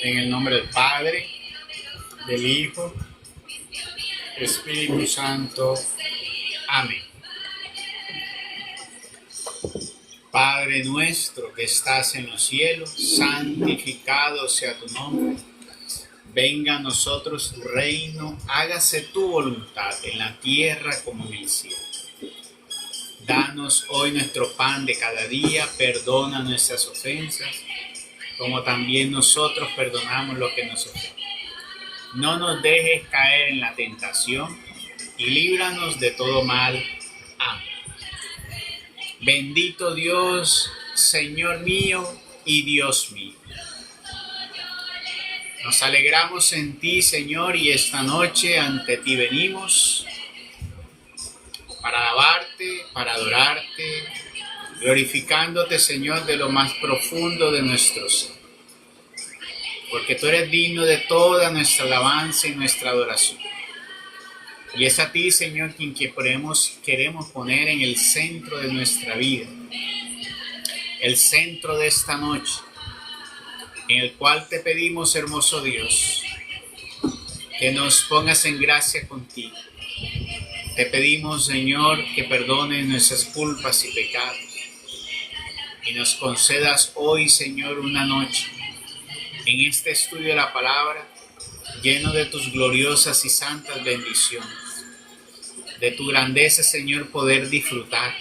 En el nombre del Padre, del Hijo, del Espíritu Santo. Amén. Padre nuestro que estás en los cielos, santificado sea tu nombre. Venga a nosotros tu reino, hágase tu voluntad en la tierra como en el cielo. Danos hoy nuestro pan de cada día, perdona nuestras ofensas, como también nosotros perdonamos los que nos ofenden. No nos dejes caer en la tentación y líbranos de todo mal. Amén. Bendito Dios, Señor mío y Dios mío. Nos alegramos en ti, Señor, y esta noche ante ti venimos para alabarte, para adorarte, glorificándote, Señor, de lo más profundo de nuestro ser. Porque tú eres digno de toda nuestra alabanza y nuestra adoración. Y es a ti, Señor, quien queremos poner en el centro de nuestra vida, el centro de esta noche, en el cual te pedimos, hermoso Dios, que nos pongas en gracia contigo. Te pedimos, Señor, que perdones nuestras culpas y pecados y nos concedas hoy, Señor, una noche en este estudio de la palabra lleno de tus gloriosas y santas bendiciones, de tu grandeza, Señor, poder disfrutar,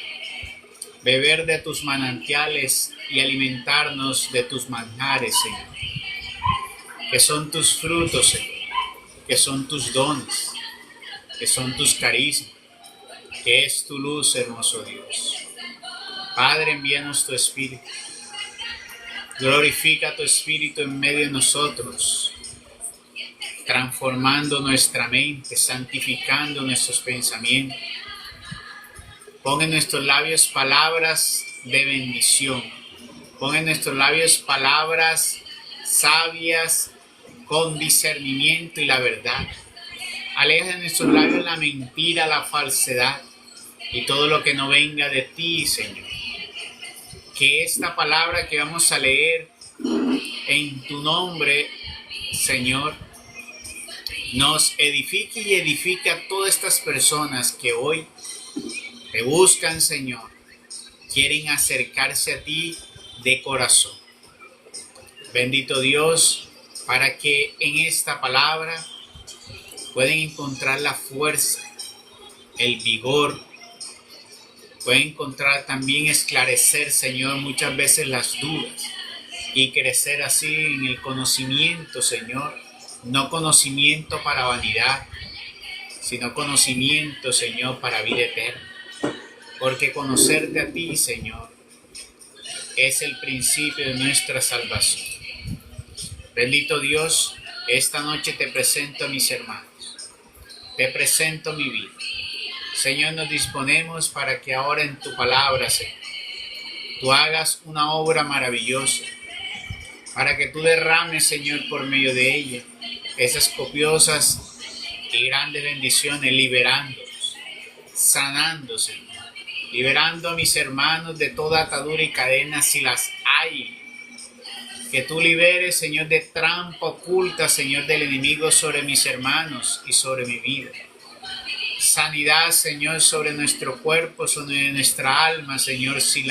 beber de tus manantiales y alimentarnos de tus manjares, Señor, que son tus frutos, Señor, que son tus dones, que son tus carismas, que es tu luz, hermoso Dios. Padre, envíanos tu Espíritu. Glorifica tu Espíritu en medio de nosotros, transformando nuestra mente, santificando nuestros pensamientos. Pon en nuestros labios palabras de bendición. Pon en nuestros labios palabras sabias con discernimiento y la verdad. Aleja de nuestros labios la mentira, la falsedad y todo lo que no venga de ti, Señor. Que esta palabra que vamos a leer en tu nombre, Señor, nos edifique y edifique a todas estas personas que hoy te buscan, Señor, quieren acercarse a ti de corazón. Bendito Dios, para que en esta palabra pueden encontrar la fuerza, el vigor, pueden encontrar también esclarecer, Señor, muchas veces las dudas y crecer así en el conocimiento, Señor, no conocimiento para vanidad, sino conocimiento, Señor, para vida eterna. Porque conocerte a ti, Señor, es el principio de nuestra salvación. Bendito Dios, esta noche te presento a mis hermanos. Te presento mi vida. Señor, nos disponemos para que ahora en tu palabra, Señor, tú hagas una obra maravillosa, para que tú derrames, Señor, por medio de ella, esas copiosas y grandes bendiciones, liberándolos, sanando, Señor, liberando a mis hermanos de toda atadura y cadena si las hay. Que tú liberes, Señor, de trampa oculta, Señor, del enemigo sobre mis hermanos y sobre mi vida. Sanidad, Señor, sobre nuestro cuerpo, sobre nuestra alma, Señor, si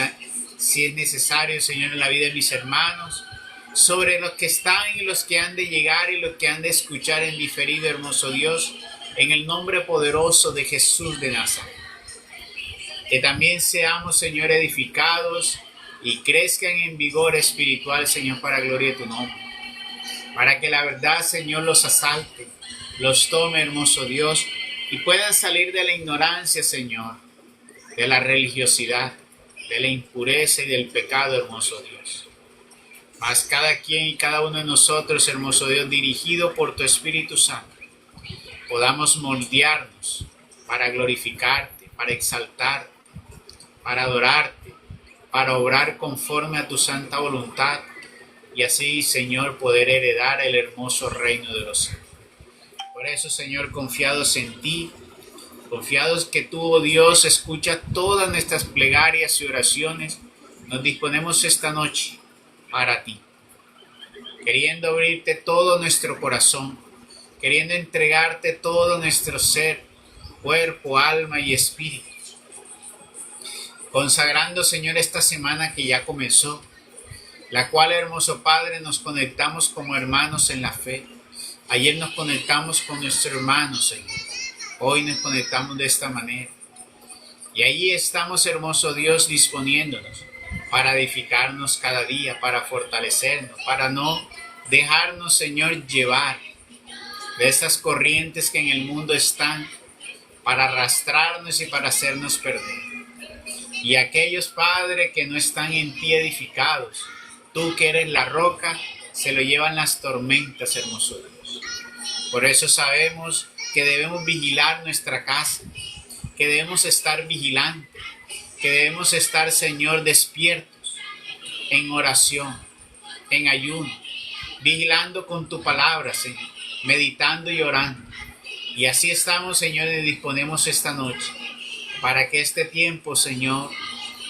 es necesario, Señor, en la vida de mis hermanos, sobre los que están y los que han de llegar y los que han de escuchar en diferido, hermoso Dios, en el nombre poderoso de Jesús de Nazaret. Que también seamos, Señor, edificados y crezcan en vigor espiritual, Señor, para gloria de tu nombre. Para que la verdad, Señor, los asalte, los tome, hermoso Dios, y puedan salir de la ignorancia, Señor, de la religiosidad, de la impureza y del pecado, hermoso Dios. Mas cada quien y cada uno de nosotros, hermoso Dios, dirigido por tu Espíritu Santo, podamos moldearnos para glorificarte, para exaltarte, para adorarte, para obrar conforme a tu santa voluntad y así, Señor, poder heredar el hermoso reino de los cielos. Por eso, Señor, confiados en ti, confiados que tú, oh Dios, escuchas todas nuestras plegarias y oraciones, nos disponemos esta noche para ti. queriendo abrirte todo nuestro corazón, queriendo entregarte todo nuestro ser, cuerpo, alma y espíritu. Consagrando, Señor, esta semana que ya comenzó, la cual, hermoso Padre, nos conectamos como hermanos en la fe. Ayer nos conectamos con nuestro hermano, Señor. Hoy nos conectamos de esta manera. Y ahí estamos, hermoso Dios, disponiéndonos para edificarnos cada día, para fortalecernos, para no dejarnos, Señor, llevar de esas corrientes que en el mundo están, para arrastrarnos y para hacernos perder. Y aquellos, Padre, que no están en ti edificados, tú que eres la roca, se lo llevan las tormentas, hermoso Dios. Por eso sabemos que debemos vigilar nuestra casa, que debemos estar vigilantes, que debemos estar, Señor, despiertos, en oración, en ayuno, vigilando con tu palabra, Señor, meditando y orando. Y así estamos, Señor, y disponemos esta noche para que este tiempo, Señor,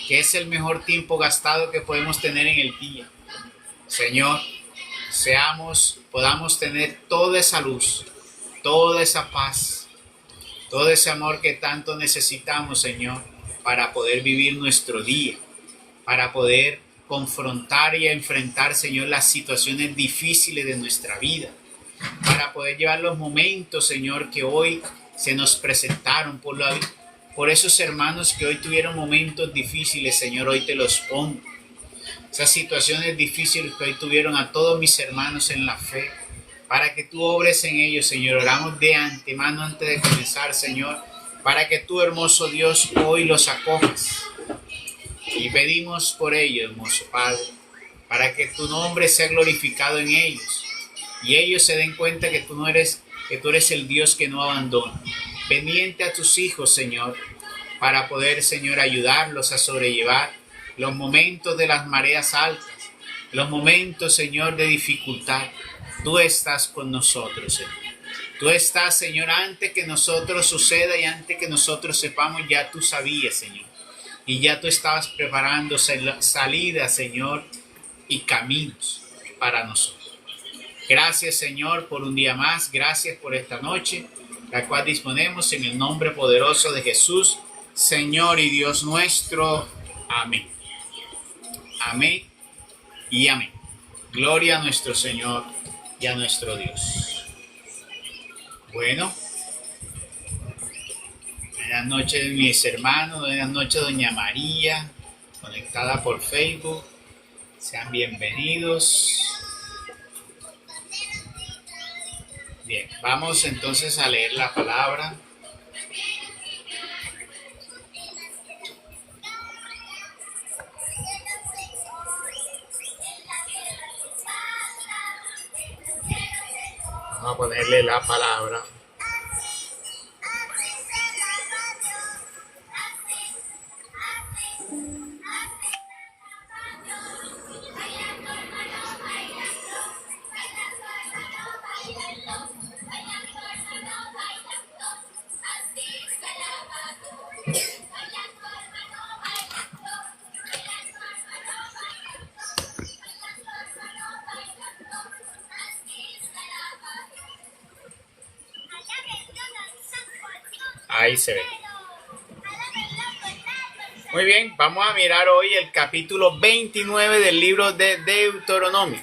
que es el mejor tiempo gastado que podemos tener en el día, Señor, podamos tener toda esa luz, toda esa paz, todo ese amor que tanto necesitamos, Señor, para poder vivir nuestro día, para poder confrontar y enfrentar, Señor, las situaciones difíciles de nuestra vida, para poder llevar los momentos, Señor, que hoy se nos presentaron por esos hermanos que hoy tuvieron momentos difíciles, Señor, hoy te los pongo. Esas situaciones difíciles que hoy tuvieron a todos mis hermanos en la fe, para que tú obres en ellos, Señor. Oramos de antemano antes de comenzar, Señor, para que tú, hermoso Dios, hoy los acojas. Y pedimos por ellos, hermoso Padre, para que tu nombre sea glorificado en ellos. Y ellos se den cuenta que tú eres el Dios que no abandona. Pendiente a tus hijos, Señor, para poder, Señor, ayudarlos a sobrellevar los momentos de las mareas altas, los momentos, Señor, de dificultad. Tú estás con nosotros, Señor. Tú estás, Señor, antes que nosotros suceda y antes que nosotros sepamos, ya tú sabías, Señor. Y ya tú estabas preparando salidas, Señor, y caminos para nosotros. Gracias, Señor, por un día más. Gracias por esta noche, la cual disponemos en el nombre poderoso de Jesús, Señor y Dios nuestro. Amén. Amén y amén. Gloria a nuestro Señor y a nuestro Dios. Bueno, buenas noches mis hermanos, buenas noches doña María, conectada por Facebook. Sean bienvenidos. Bien, vamos entonces a leer la palabra. Vamos a ponerle la palabra. Ahí se ve. Muy bien, vamos a mirar hoy el capítulo 29 del libro de Deuteronomio.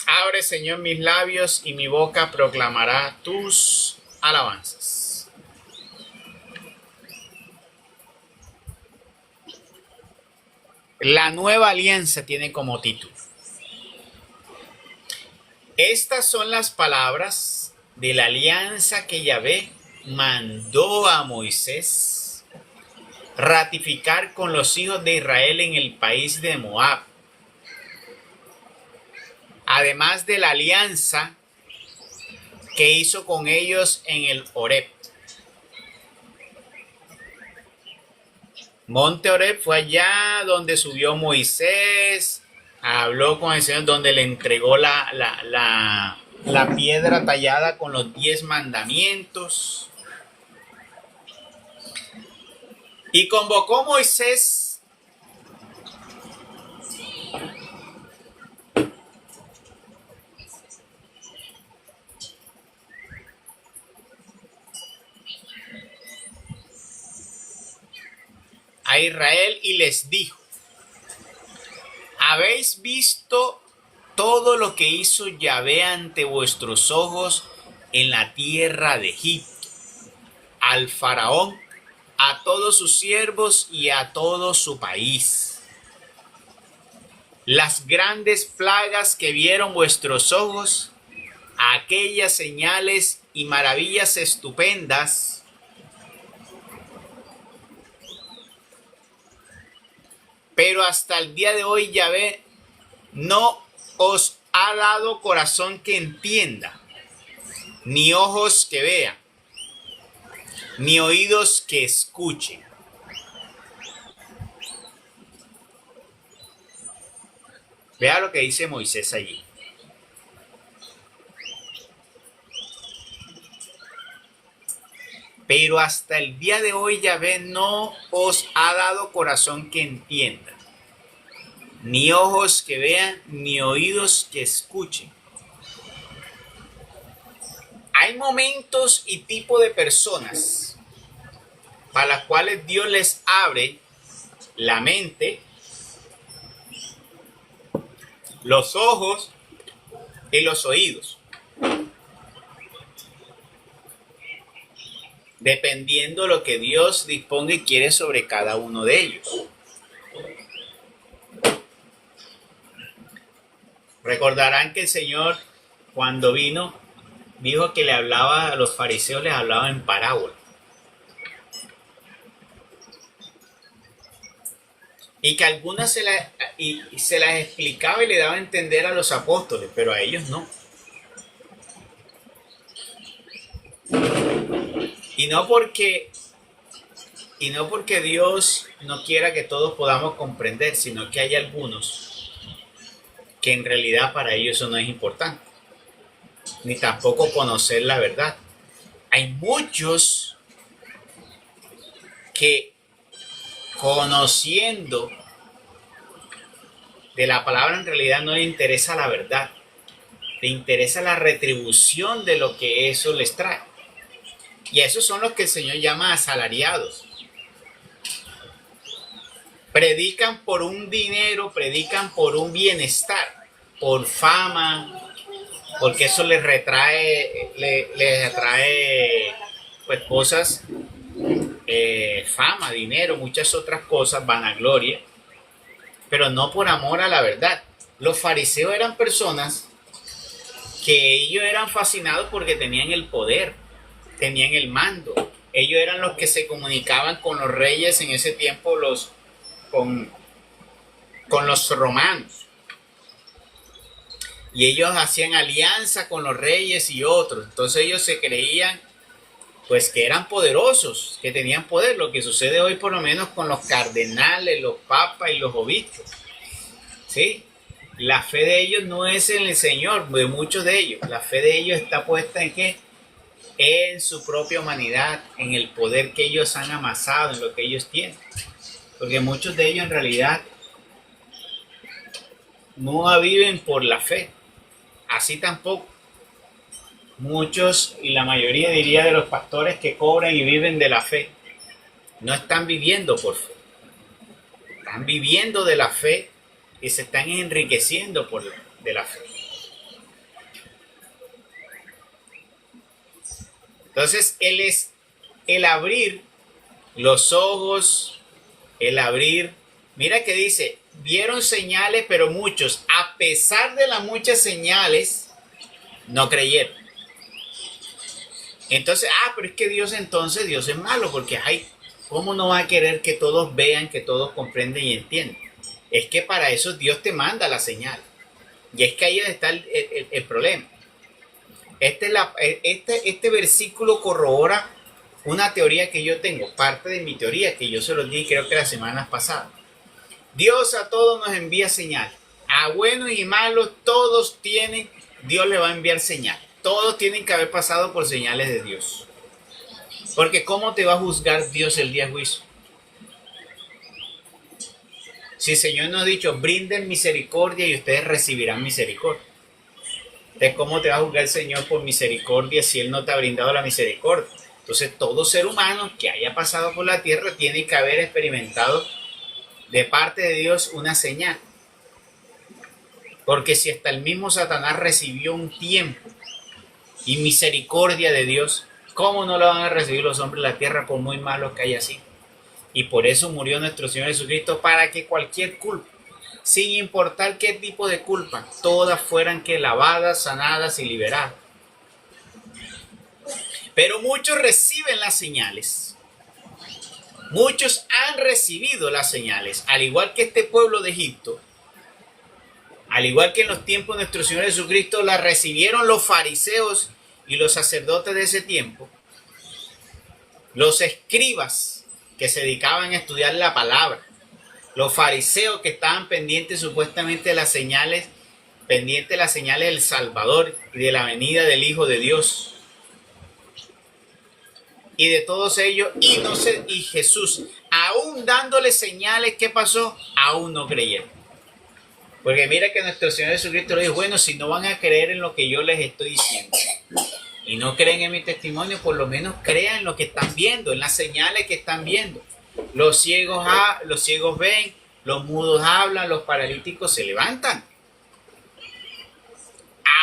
Abre, Señor, mis labios y mi boca proclamará tus alabanzas. La nueva alianza tiene como título: estas son las palabras de la alianza que Yahvé mandó a Moisés ratificar con los hijos de Israel en el país de Moab, además de la alianza que hizo con ellos en el Horeb. Monte Horeb fue allá donde subió Moisés Habló con el Señor donde le entregó la piedra tallada con los 10 mandamientos. Y convocó Moisés a Israel y les dijo: ¿habéis visto todo lo que hizo Yahvé ante vuestros ojos en la tierra de Egipto? Al faraón, a todos sus siervos y a todo su país. Las grandes plagas que vieron vuestros ojos, aquellas señales y maravillas estupendas, pero hasta el día de hoy Yahvé no os ha dado corazón que entienda, ni ojos que vean, ni oídos que escuchen. Vea lo que dice Moisés allí. Pero hasta el día de hoy Yahvé no os ha dado corazón que entienda, ni ojos que vean, ni oídos que escuchen. Hay momentos y tipo de personas para las cuales Dios les abre la mente, los ojos y los oídos, dependiendo de lo que Dios disponga y quiere sobre cada uno de ellos. Recordarán que el Señor, cuando vino, dijo que le hablaba a los fariseos, les hablaba en parábola. Y que algunas se las explicaba y le daba a entender a los apóstoles, pero a ellos no. Y no porque Dios no quiera que todos podamos comprender, sino que hay algunos que en realidad para ellos eso no es importante, ni tampoco conocer la verdad. Hay muchos que, conociendo de la palabra, en realidad no le interesa la verdad, le interesa la retribución de lo que eso les trae. Y esos son los que el Señor llama asalariados. Predican por un dinero, predican por un bienestar, por fama, porque eso les atrae pues cosas, fama, dinero, muchas otras cosas, vanagloria, pero no por amor a la verdad. Los fariseos eran personas que ellos eran fascinados porque tenían el poder, tenían el mando. Ellos eran los que se comunicaban con los reyes en ese tiempo, con los romanos. Y ellos hacían alianza con los reyes y otros. Entonces ellos se creían pues que eran poderosos, que tenían poder. Lo que sucede hoy por lo menos con los cardenales, los papas y los obispos. ¿Sí? La fe de ellos no es en el Señor, de muchos de ellos. La fe de ellos está puesta en ¿qué? En su propia humanidad, en el poder que ellos han amasado, en lo que ellos tienen. Porque muchos de ellos en realidad no viven por la fe. Así tampoco muchos, y la mayoría diría de los pastores que cobran y viven de la fe, no están viviendo por fe. Están viviendo de la fe y se están enriqueciendo de la fe. Entonces, el abrir los ojos, el abrir, mira que dice, vieron señales, pero muchos, a pesar de las muchas señales, no creyeron. Entonces, pero es que Dios es malo, porque ¿cómo no va a querer que todos vean, que todos comprenden y entiendan? Es que para eso Dios te manda la señal. Y es que ahí está el problema. Este versículo corrobora una teoría que yo tengo, parte de mi teoría, que yo se los di creo que las semanas pasadas. Dios a todos nos envía señales. A buenos y malos, todos tienen, Dios le va a enviar señales. Todos tienen que haber pasado por señales de Dios. Porque ¿cómo te va a juzgar Dios el día de juicio? Si el Señor nos ha dicho, brinden misericordia y ustedes recibirán misericordia. Entonces, ¿cómo te va a juzgar el Señor por misericordia si Él no te ha brindado la misericordia? Entonces, todo ser humano que haya pasado por la tierra tiene que haber experimentado de parte de Dios una señal. Porque si hasta el mismo Satanás recibió un tiempo y misericordia de Dios, ¿cómo no lo van a recibir los hombres de la tierra por muy malos que haya sido? Y por eso murió nuestro Señor Jesucristo, para que cualquier culpa, sin importar qué tipo de culpa, todas fueran que lavadas, sanadas y liberadas. Pero muchos reciben las señales. Muchos han recibido las señales, al igual que este pueblo de Egipto, al igual que en los tiempos de nuestro Señor Jesucristo, la recibieron los fariseos y los sacerdotes de ese tiempo, los escribas que se dedicaban a estudiar la palabra, los fariseos que estaban pendientes supuestamente de las señales, pendientes de las señales del Salvador y de la venida del Hijo de Dios. Y de todos ellos, y Jesús, aún dándole señales, ¿qué pasó? Aún no creyeron. Porque mira que nuestro Señor Jesucristo le dijo, bueno, si no van a creer en lo que yo les estoy diciendo y no creen en mi testimonio, por lo menos crean en lo que están viendo, en las señales que están viendo. Los ciegos ven, los mudos hablan, los paralíticos se levantan.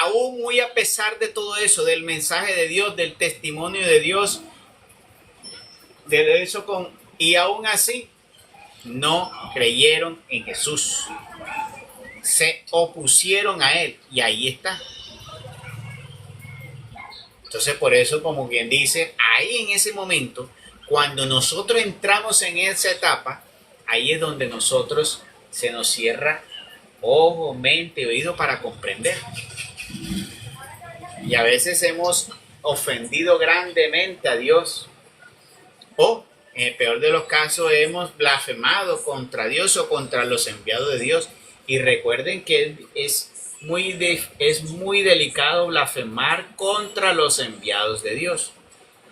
Aún muy a pesar de todo eso, del mensaje de Dios, del testimonio de Dios, de eso y aún así no creyeron en Jesús. Se opusieron a Él y ahí está. Entonces por eso, como quien dice, ahí en ese momento, cuando nosotros entramos en esa etapa, ahí es donde nosotros se nos cierra ojo, mente, oído para comprender. Y a veces hemos ofendido grandemente a Dios. O, en el peor de los casos, hemos blasfemado contra Dios o contra los enviados de Dios. Y recuerden que es muy delicado blasfemar contra los enviados de Dios,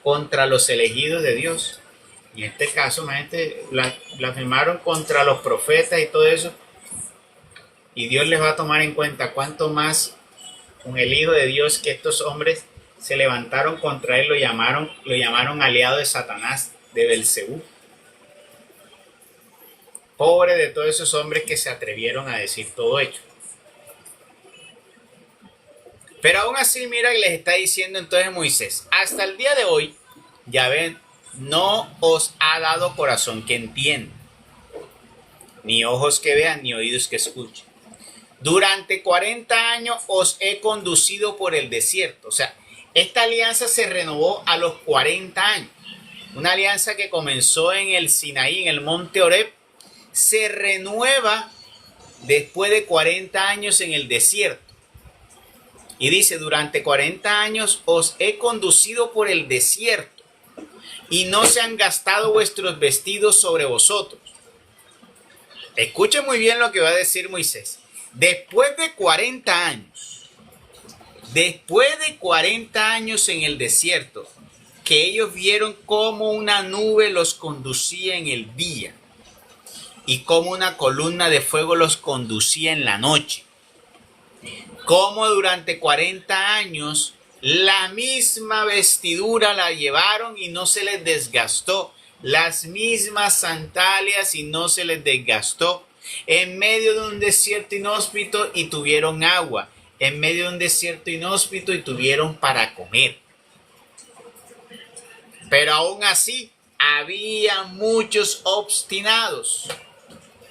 contra los elegidos de Dios. En este caso, imagínate, blasfemaron contra los profetas y todo eso. Y Dios les va a tomar en cuenta cuánto más con el Hijo de Dios, que estos hombres se levantaron contra él, lo llamaron aliado de Satanás, de Belcebú. Pobre de todos esos hombres que se atrevieron a decir todo esto. Pero aún así, mira que les está diciendo entonces Moisés, hasta el día de hoy, ya ven, no os ha dado corazón que entienda, ni ojos que vean, ni oídos que escuchen. Durante 40 años os he conducido por el desierto. O sea, esta alianza se renovó a los 40 años. Una alianza que comenzó en el Sinaí, en el monte Horeb, se renueva después de 40 años en el desierto. Y dice, durante 40 años os he conducido por el desierto y no se han gastado vuestros vestidos sobre vosotros. Escuchen muy bien lo que va a decir Moisés. Después de 40 años en el desierto, que ellos vieron cómo una nube los conducía en el día y cómo una columna de fuego los conducía en la noche. Cómo durante 40 años la misma vestidura la llevaron y no se les desgastó. Las mismas sandalias y no se les desgastó. En medio de un desierto inhóspito y tuvieron agua. En medio de un desierto inhóspito y tuvieron para comer. Pero aún así había muchos obstinados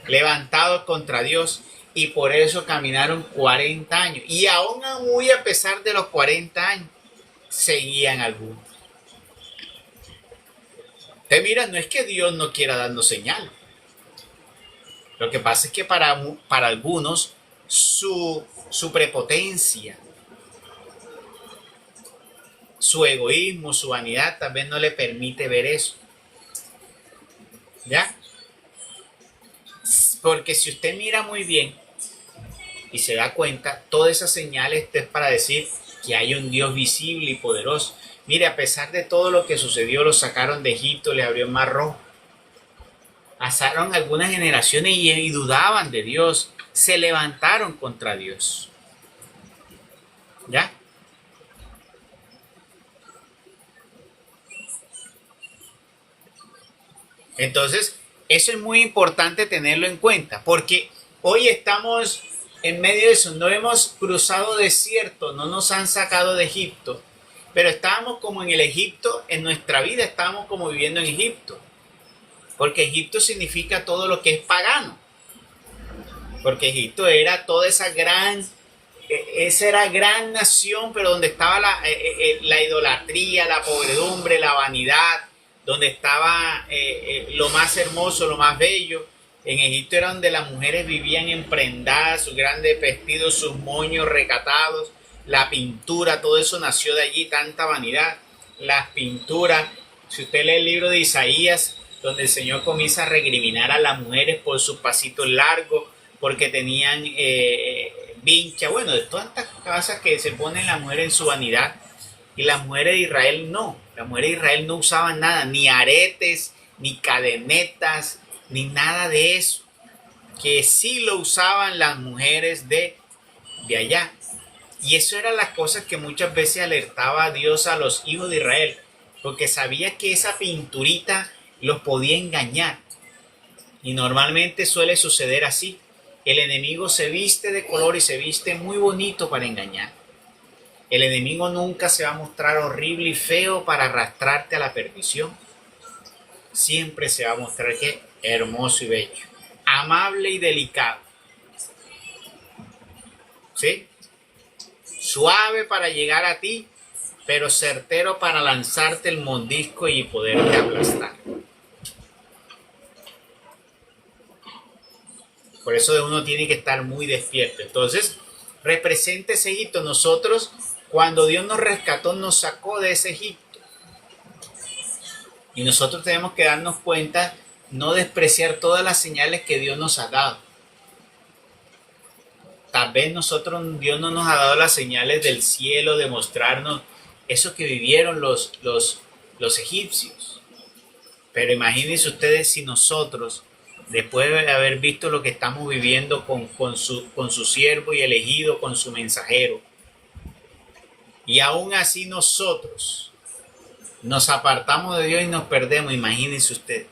levantados contra Dios y por eso caminaron 40 años. Y aún muy a pesar de los 40 años, seguían algunos. Te mira, no es que Dios no quiera darnos señal. Lo que pasa es que para algunos su prepotencia, su egoísmo, su vanidad tal vez no le permite ver eso. ¿Ya? Porque si usted mira muy bien, y se da cuenta, todas esas señales es para decir que hay un Dios visible y poderoso. Mire, a pesar de todo lo que sucedió, los sacaron de Egipto, le abrió el mar rojo. Pasaron algunas generaciones y dudaban de Dios, se levantaron contra Dios. ¿Ya? Entonces, eso es muy importante tenerlo en cuenta, porque hoy estamos en medio de eso, no hemos cruzado desierto, no nos han sacado de Egipto, pero estábamos como en el Egipto, en nuestra vida estábamos como viviendo en Egipto, porque Egipto significa todo lo que es pagano, porque Egipto era toda esa era gran nación, pero donde estaba la idolatría, la pobredumbre, la vanidad, donde estaba lo más hermoso, lo más bello. En Egipto era donde las mujeres vivían emprendadas, sus grandes vestidos, sus moños recatados, la pintura, todo eso nació de allí, tanta vanidad. Las pinturas, si usted lee el libro de Isaías, donde el Señor comienza a recriminar a las mujeres por sus pasitos largos, porque tenían vincha, bueno, de todas estas cosas que se ponen las mujeres en su vanidad. Y las mujeres de Israel no, las mujeres de Israel no usaban nada, ni aretes, ni cadenetas, ni nada de eso, que sí lo usaban las mujeres de allá. Y eso eran las cosas que muchas veces alertaba a Dios a los hijos de Israel, porque sabía que esa pinturita los podía engañar. Y normalmente suele suceder así. El enemigo se viste de color y se viste muy bonito para engañar. El enemigo nunca se va a mostrar horrible y feo para arrastrarte a la perdición. Siempre se va a mostrar que hermoso y bello, amable y delicado. ¿Sí? Suave para llegar a ti, pero certero para lanzarte el mordisco y poderte aplastar. Por eso uno tiene que estar muy despierto. Entonces, representa ese Egipto. Nosotros, cuando Dios nos rescató, nos sacó de ese Egipto. Y nosotros tenemos que darnos cuenta, no despreciar todas las señales que Dios nos ha dado. Tal vez Dios no nos ha dado las señales del cielo de mostrarnos eso que vivieron los egipcios. Pero imagínense ustedes si nosotros, después de haber visto lo que estamos viviendo con su siervo y elegido, con su mensajero, y aún así nosotros nos apartamos de Dios y nos perdemos, imagínense ustedes.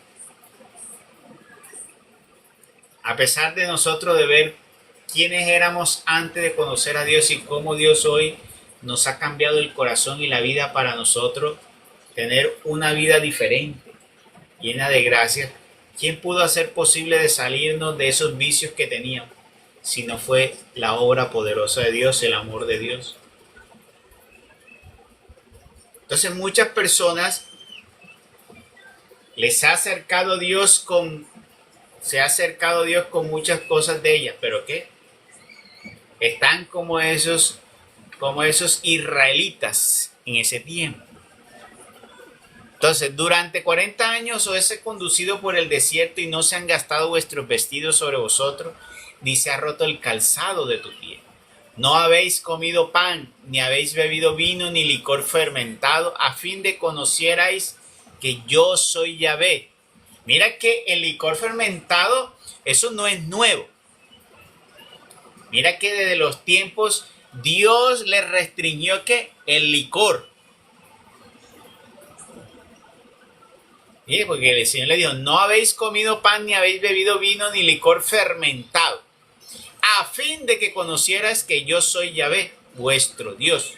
A pesar de nosotros de ver quiénes éramos antes de conocer a Dios y cómo Dios hoy nos ha cambiado el corazón y la vida para nosotros tener una vida diferente, llena de gracia. ¿Quién pudo hacer posible de salirnos de esos vicios que teníamos? Si no fue la obra poderosa de Dios, el amor de Dios. Entonces muchas personas se ha acercado Dios con muchas cosas de ellas, pero ¿qué? Están como esos israelitas en ese tiempo. Entonces, durante 40 años os he conducido por el desierto y no se han gastado vuestros vestidos sobre vosotros, ni se ha roto el calzado de tu pie. No habéis comido pan, ni habéis bebido vino, ni licor fermentado, a fin de conocierais que yo soy Yahvé. Mira que el licor fermentado, eso no es nuevo. Mira que desde los tiempos Dios le restringió que el licor. ¿Sí? Porque el Señor le dijo, no habéis comido pan, ni habéis bebido vino, ni licor fermentado, a fin de que conocieras que yo soy Yahvé, vuestro Dios.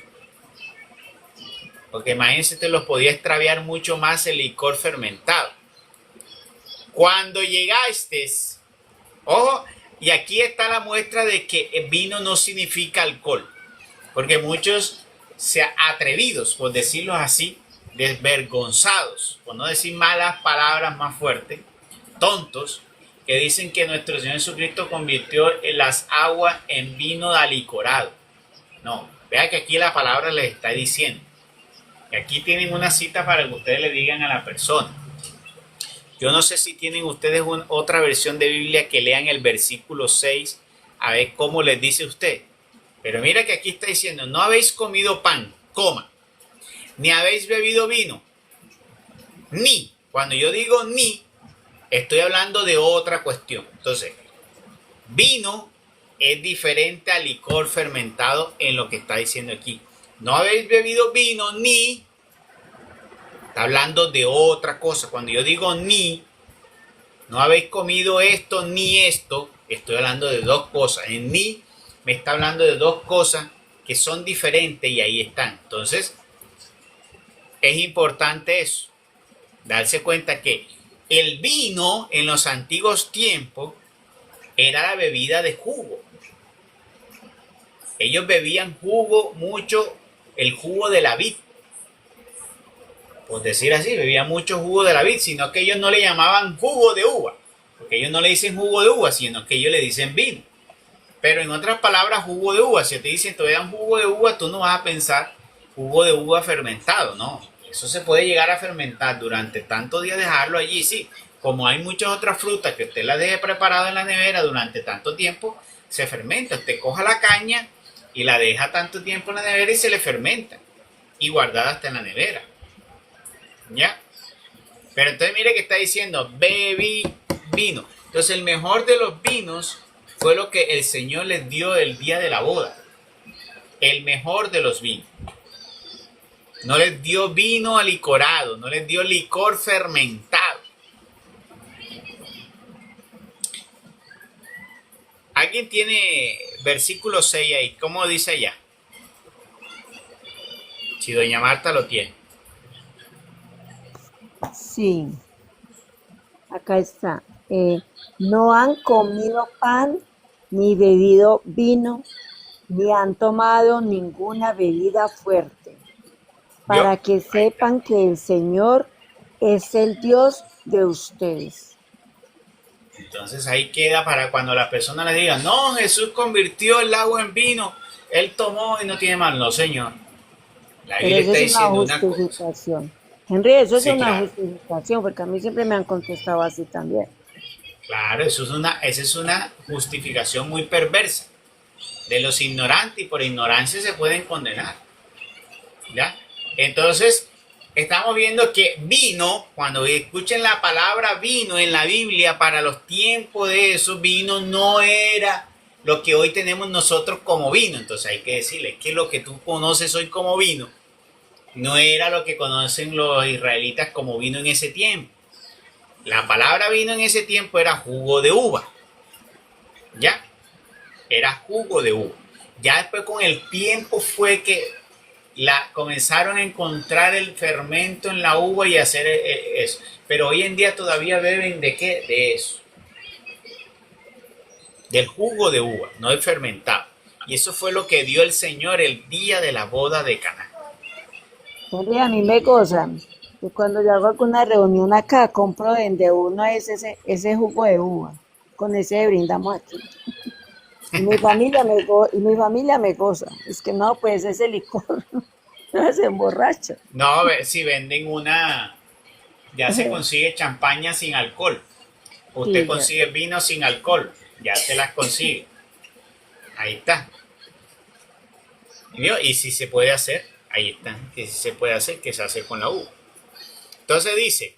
Porque imagínense, te los podía extraviar mucho más el licor fermentado. Cuando llegasteis, ojo, y aquí está la muestra de que vino no significa alcohol. Porque muchos atrevidos, por decirlo así, desvergonzados, por no decir malas palabras más fuertes, tontos, que dicen que nuestro Señor Jesucristo convirtió en las aguas en vino alicorado. No, vea que aquí la palabra les está diciendo. Y aquí tienen una cita para que ustedes le digan a la persona. Yo no sé si tienen ustedes otra versión de Biblia que lean el versículo 6 a ver cómo les dice usted. Pero mira que aquí está diciendo, no habéis comido pan, coma, ni habéis bebido vino, ni. Cuando yo digo ni, estoy hablando de otra cuestión. Entonces, vino es diferente al licor fermentado en lo que está diciendo aquí. No habéis bebido vino ni, está hablando de otra cosa. Cuando yo digo ni, no habéis comido esto ni esto, estoy hablando de dos cosas. En ni me está hablando de dos cosas que son diferentes y ahí están. Entonces, es importante eso, darse cuenta que el vino en los antiguos tiempos era la bebida de jugo. Ellos bebían jugo mucho, el jugo de la vid. Por decir así, bebían mucho jugo de la vid, sino que ellos no le llamaban jugo de uva, porque ellos no le dicen jugo de uva, sino que ellos le dicen vino. Pero en otras palabras, jugo de uva, si te dicen te dan jugo de uva, tú no vas a pensar jugo de uva fermentado, no. Eso se puede llegar a fermentar durante tantos días, dejarlo allí, sí. Como hay muchas otras frutas que usted las deje preparada en la nevera durante tanto tiempo, se fermenta. Usted coja la caña y la deja tanto tiempo en la nevera y se le fermenta. Y guardada hasta en la nevera. ¿Ya? Pero entonces mire que está diciendo, bebí vino. Entonces el mejor de los vinos fue lo que el Señor les dio el día de la boda. El mejor de los vinos. No les dio vino alicorado, no les dio licor fermentado. ¿Alguien tiene versículo 6 ahí? ¿Cómo dice allá? Si doña Marta lo tiene. Sí, acá está. No han comido pan, ni bebido vino, ni han tomado ninguna bebida fuerte, ¿Vio? para que Ahí está. sepan que el Señor es el Dios de ustedes. Entonces ahí queda para cuando la persona le diga, no, Jesús convirtió el agua en vino, él tomó y no tiene mal. No, Señor. La Pero Biblia eso está es una diciendo una cosa. justificación. Henry, eso es Sí, una claro. justificación, porque a mí siempre me han contestado así también. Claro, esa es una justificación muy perversa de los ignorantes y por ignorancia se pueden condenar. ¿Ya? Entonces, estamos viendo que vino, cuando escuchen la palabra vino en la Biblia, para los tiempos de eso, vino no era lo que hoy tenemos nosotros como vino. Entonces hay que decirle que lo que tú conoces hoy como vino no era lo que conocen los israelitas como vino en ese tiempo. La palabra vino en ese tiempo era jugo de uva. ¿Ya? Era jugo de uva. Ya después con el tiempo fue que comenzaron a encontrar el fermento en la uva y hacer eso. Pero hoy en día todavía beben de qué? De eso. Del jugo de uva, no el fermentado. Y eso fue lo que dio el Señor el día de la boda de Caná. Henry, a mí me gozan. Y cuando yo hago alguna reunión acá, compro de uno ese jugo de uva. Con ese brindamos aquí. Y mi familia me goza. Es que no, pues ese licor no se emborracha. No, a ver si venden una, ya se consigue champaña sin alcohol. Usted Sí, ya. consigue vino sin alcohol, ya te las consigue. Ahí está. ¿Vio? Y si se puede hacer, ahí está. Que si se puede hacer, que se hace con la uva. Entonces dice,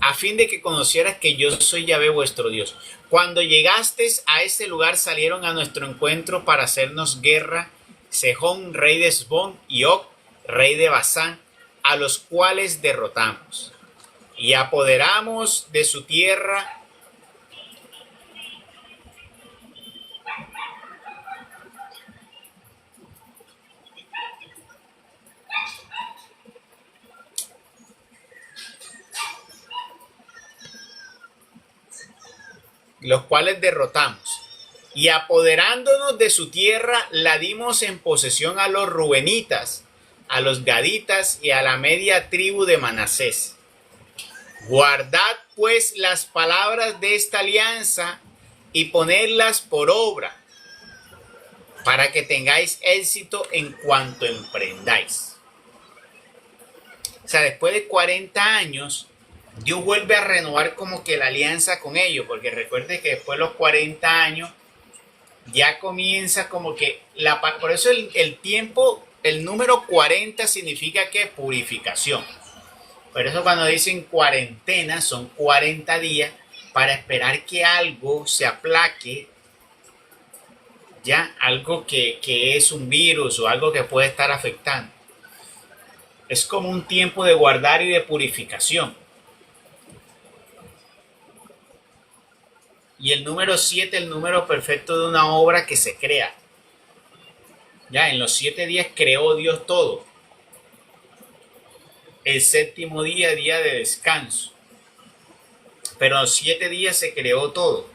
a fin de que conocieras que yo soy Yahvé vuestro Dios. Cuando llegastes a este lugar salieron a nuestro encuentro para hacernos guerra Sejón, rey de Esbón, y Og, rey de Basán, a los cuales derrotamos. Y apoderamos de su tierra los cuales derrotamos. Y apoderándonos de su tierra, la dimos en posesión a los rubenitas, a los gaditas y a la media tribu de Manasés. Guardad pues las palabras de esta alianza y ponedlas por obra, para que tengáis éxito en cuanto emprendáis. O sea, después de 40 años, Dios vuelve a renovar como que la alianza con ellos, porque recuerde que después de los 40 años ya comienza como que por eso el tiempo, el número 40 significa que purificación. Por eso cuando dicen cuarentena son 40 días para esperar que algo se aplaque, ya algo que es un virus o algo que puede estar afectando. Es como un tiempo de guardar y de purificación. Y el número 7, el número perfecto de una obra que se crea. Ya, en los 7 días creó Dios todo. El séptimo día, día de descanso. Pero en los 7 días se creó todo.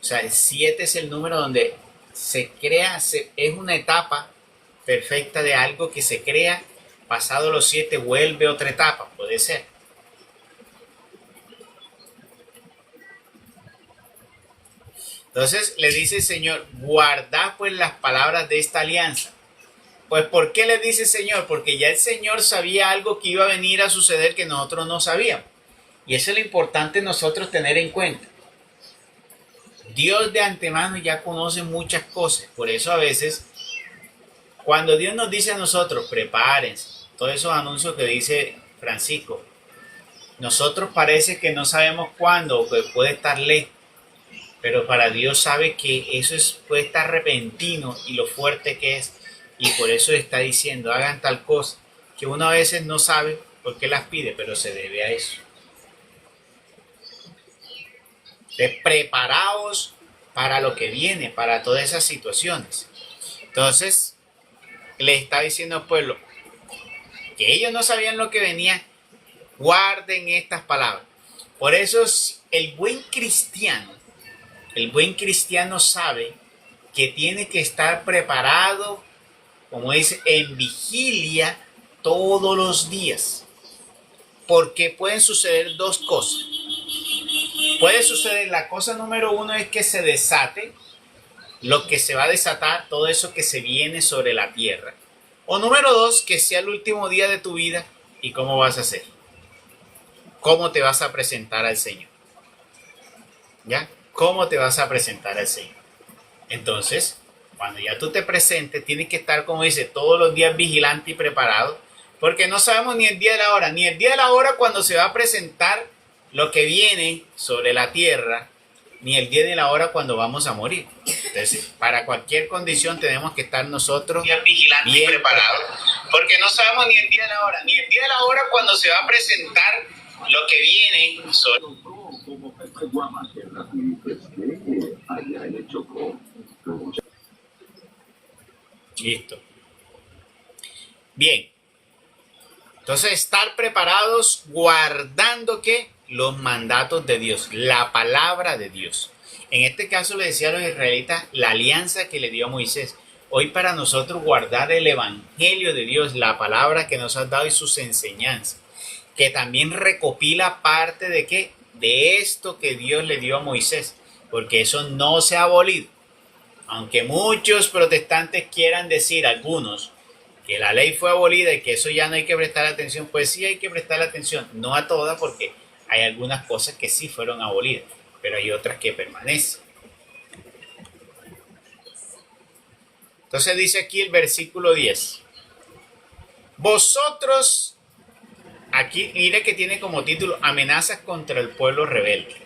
O sea, el 7 es el número donde se crea, es una etapa perfecta de algo que se crea. Pasado los 7 vuelve otra etapa, puede ser. Entonces le dice el Señor, guardad pues las palabras de esta alianza. Pues ¿por qué le dice el Señor? Porque ya el Señor sabía algo que iba a venir a suceder que nosotros no sabíamos. Y eso es lo importante nosotros tener en cuenta. Dios de antemano ya conoce muchas cosas. Por eso a veces, cuando Dios nos dice a nosotros, prepárense, todos esos anuncios que dice Francisco, nosotros parece que no sabemos cuándo o que puede estar lejos. Pero para Dios sabe que eso puede estar repentino y lo fuerte que es. Y por eso está diciendo, hagan tal cosa, que uno a veces no sabe por qué las pide, pero se debe a eso. Preparaos para lo que viene, para todas esas situaciones. Entonces, le está diciendo al pueblo que ellos no sabían lo que venía, guarden estas palabras. Por eso el buen cristiano sabe que tiene que estar preparado, como dice, en vigilia todos los días. Porque pueden suceder dos cosas. Puede suceder, la cosa número uno es que se desate lo que se va a desatar, todo eso que se viene sobre la tierra. O número dos, que sea el último día de tu vida. ¿Y cómo vas a hacer? ¿Cómo te vas a presentar al Señor? ¿Ya? ¿Cómo te vas a presentar al Señor? Entonces, cuando ya tú te presentes, tienes que estar, como dice, todos los días vigilante y preparado, porque no sabemos ni el día de la hora, ni el día de la hora cuando se va a presentar lo que viene sobre la tierra, ni el día de la hora cuando vamos a morir. Entonces, para cualquier condición tenemos que estar nosotros vigilantes y preparados, porque no sabemos ni el día de la hora, ni el día de la hora cuando se va a presentar lo que viene sobre... Listo. Bien. Entonces, estar preparados guardando ¿qué? Los mandatos de Dios, la palabra de Dios. En este caso le decía a los israelitas la alianza que le dio a Moisés. Hoy para nosotros guardar el evangelio de Dios, la palabra que nos ha dado y sus enseñanzas, que también recopila parte de ¿qué? De esto que Dios le dio a Moisés, porque eso no se ha abolido. Aunque muchos protestantes quieran decir, algunos, que la ley fue abolida y que eso ya no hay que prestar atención, pues sí hay que prestar atención, no a todas, porque hay algunas cosas que sí fueron abolidas, pero hay otras que permanecen. Entonces dice aquí el versículo 10. Vosotros, aquí mire que tiene como título, amenazas contra el pueblo rebelde.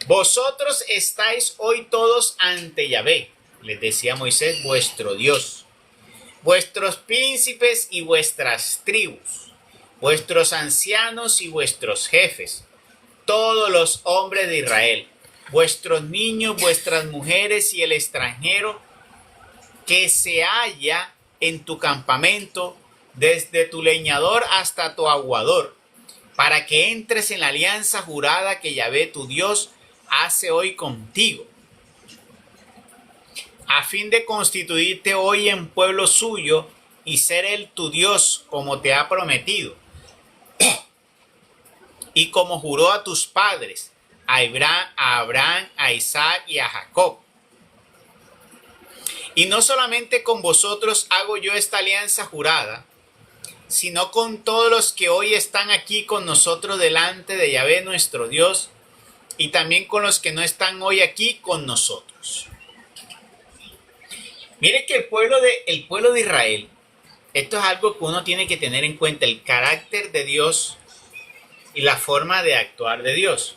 Vosotros estáis hoy todos ante Yahvé, les decía Moisés, vuestro Dios, vuestros príncipes y vuestras tribus, vuestros ancianos y vuestros jefes, todos los hombres de Israel, vuestros niños, vuestras mujeres y el extranjero que se halla en tu campamento, desde tu leñador hasta tu aguador, para que entres en la alianza jurada que Yahvé tu Dios hace hoy contigo, a fin de constituirte hoy en pueblo suyo y ser él tu Dios como te ha prometido, y como juró a tus padres, a Abraham, a Isaac y a Jacob. Y no solamente con vosotros hago yo esta alianza jurada, sino con todos los que hoy están aquí con nosotros delante de Yahvé nuestro Dios, y también con los que no están hoy aquí con nosotros. Mire que el pueblo de Israel, esto es algo que uno tiene que tener en cuenta, el carácter de Dios y la forma de actuar de Dios.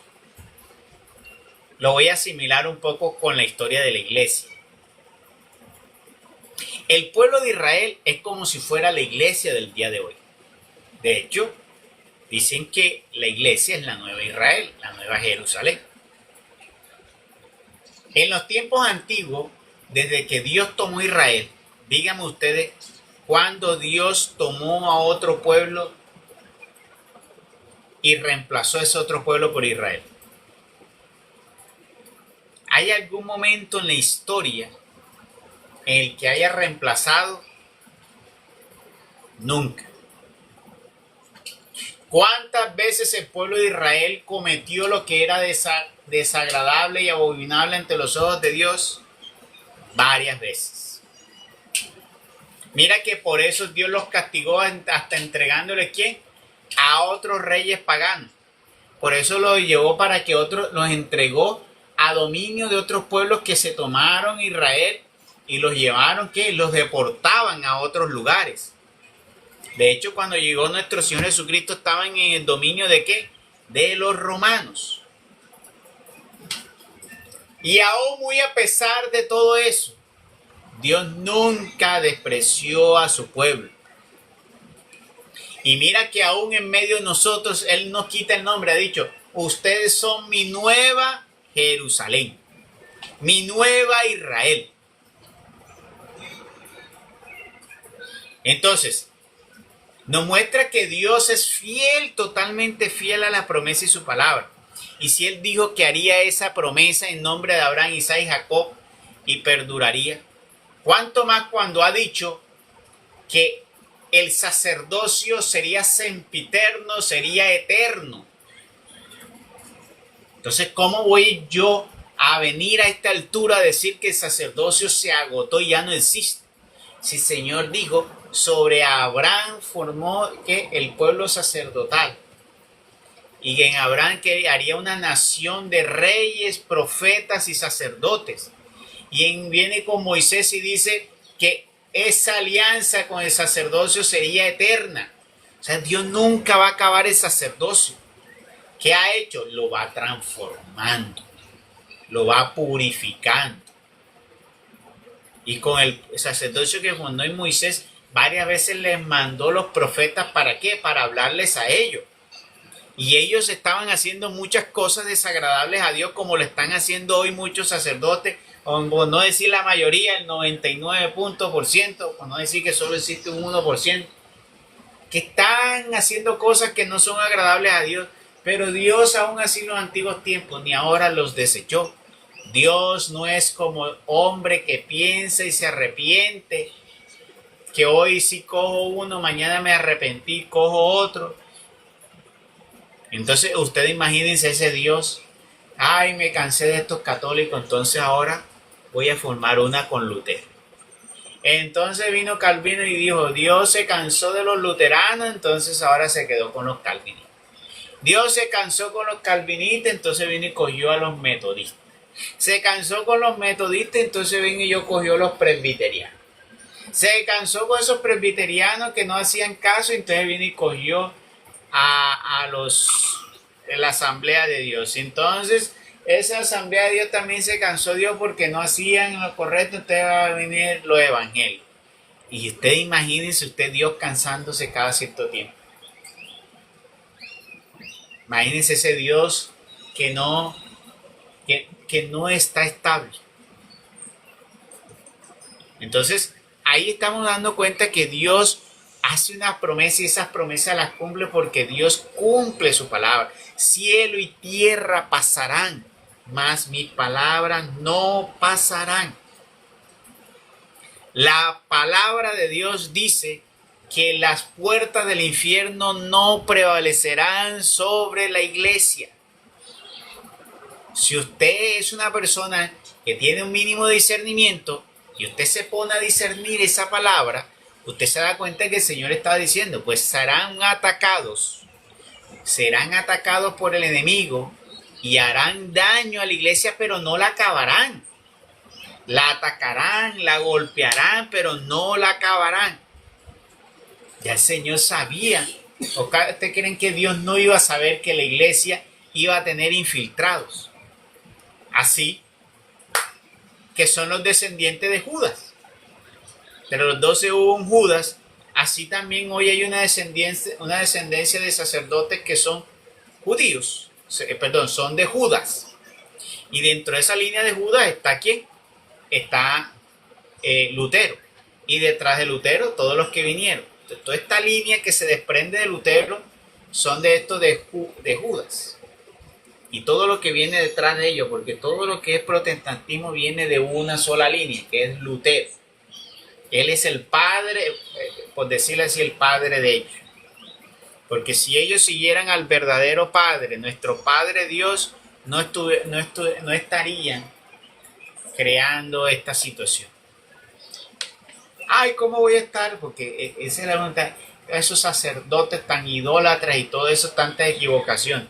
Lo voy a asimilar un poco con la historia de la iglesia. El pueblo de Israel es como si fuera la iglesia del día de hoy. De hecho, dicen que la iglesia es la nueva Israel, la nueva Jerusalén. En los tiempos antiguos, desde que Dios tomó Israel, díganme ustedes, ¿cuándo Dios tomó a otro pueblo y reemplazó a ese otro pueblo por Israel? ¿Hay algún momento en la historia en el que haya reemplazado? Nunca. ¿Cuántas veces el pueblo de Israel cometió lo que era desagradable y abominable ante los ojos de Dios? Varias veces. Mira que por eso Dios los castigó hasta entregándole ¿quién? A otros reyes paganos. Por eso los llevó para que otros los entregó a dominio de otros pueblos que se tomaron Israel y los llevaron, ¿qué? Los deportaban a otros lugares. De hecho, cuando llegó nuestro Señor Jesucristo, estaban en el dominio ¿de qué? De los romanos. Y aún muy a pesar de todo eso, Dios nunca despreció a su pueblo. Y mira que aún en medio de nosotros, Él nos quita el nombre, ha dicho, ustedes son mi nueva Jerusalén, mi nueva Israel. Entonces, nos muestra que Dios es fiel, totalmente fiel a la promesa y su palabra. Y si Él dijo que haría esa promesa en nombre de Abraham, Isaac y Jacob y perduraría, ¿cuánto más cuando ha dicho que el sacerdocio sería sempiterno, sería eterno? Entonces, ¿cómo voy yo a venir a esta altura a decir que el sacerdocio se agotó y ya no existe? Si el Señor dijo, sobre Abraham formó que el pueblo sacerdotal, y que en Abraham que haría una nación de reyes, profetas y sacerdotes. Y viene con Moisés y dice que esa alianza con el sacerdocio sería eterna. O sea, Dios nunca va a acabar el sacerdocio. ¿Qué ha hecho? Lo va transformando, lo va purificando. Y con el sacerdocio que fundó en Moisés, varias veces les mandó los profetas, ¿para qué? Para hablarles a ellos. Y ellos estaban haciendo muchas cosas desagradables a Dios, como lo están haciendo hoy muchos sacerdotes, o no decir la mayoría, el 99%, o no decir que solo existe un 1%, que están haciendo cosas que no son agradables a Dios, pero Dios aún así en los antiguos tiempos ni ahora los desechó. Dios no es como hombre que piensa y se arrepiente, que hoy sí cojo uno, mañana me arrepentí, cojo otro. Entonces ustedes imagínense ese Dios, ay, me cansé de estos católicos, entonces ahora voy a formar una con Lutero. Entonces vino Calvino y dijo, Dios se cansó de los luteranos, entonces ahora se quedó con los calvinistas. Dios se cansó con los calvinistas, entonces vino y cogió a los metodistas. Se cansó con los metodistas, entonces vino y cogió a los presbiterianos. Se cansó con esos presbiterianos que no hacían caso, entonces vino y cogió a la Asamblea de Dios. Entonces, esa Asamblea de Dios también se cansó Dios porque no hacían lo correcto, entonces va a venir los evangelios. Y ustedes imagínense usted Dios cansándose cada cierto tiempo. Imagínense ese Dios que no está estable. Entonces, ahí estamos dando cuenta que Dios hace una promesa y esas promesas las cumple porque Dios cumple su palabra. Cielo y tierra pasarán, mas mis palabras no pasarán. La palabra de Dios dice que las puertas del infierno no prevalecerán sobre la iglesia. Si usted es una persona que tiene un mínimo de discernimiento y usted se pone a discernir esa palabra, usted se da cuenta que el Señor estaba diciendo, pues serán atacados por el enemigo y harán daño a la iglesia, pero no la acabarán. La atacarán, la golpearán, pero no la acabarán. Ya el Señor sabía. ¿O ustedes creen que Dios no iba a saber que la iglesia iba a tener infiltrados? Así que son los descendientes de Judas. Pero los 12 hubo un Judas. Así también hoy hay una descendencia de sacerdotes que son judíos. Son de Judas. Y dentro de esa línea de Judas está ¿quién? Está Lutero. Y detrás de Lutero todos los que vinieron. Entonces, toda esta línea que se desprende de Lutero son de estos de Judas. Y todo lo que viene detrás de ellos, porque todo lo que es protestantismo viene de una sola línea, que es Lutero. Él es el padre, por decirlo así, el padre de ellos. Porque si ellos siguieran al verdadero Padre, nuestro Padre Dios, no estarían creando esta situación. Ay, ¿cómo voy a estar? Porque esa es la pregunta. Esos sacerdotes tan idólatras y todo eso, tanta equivocación.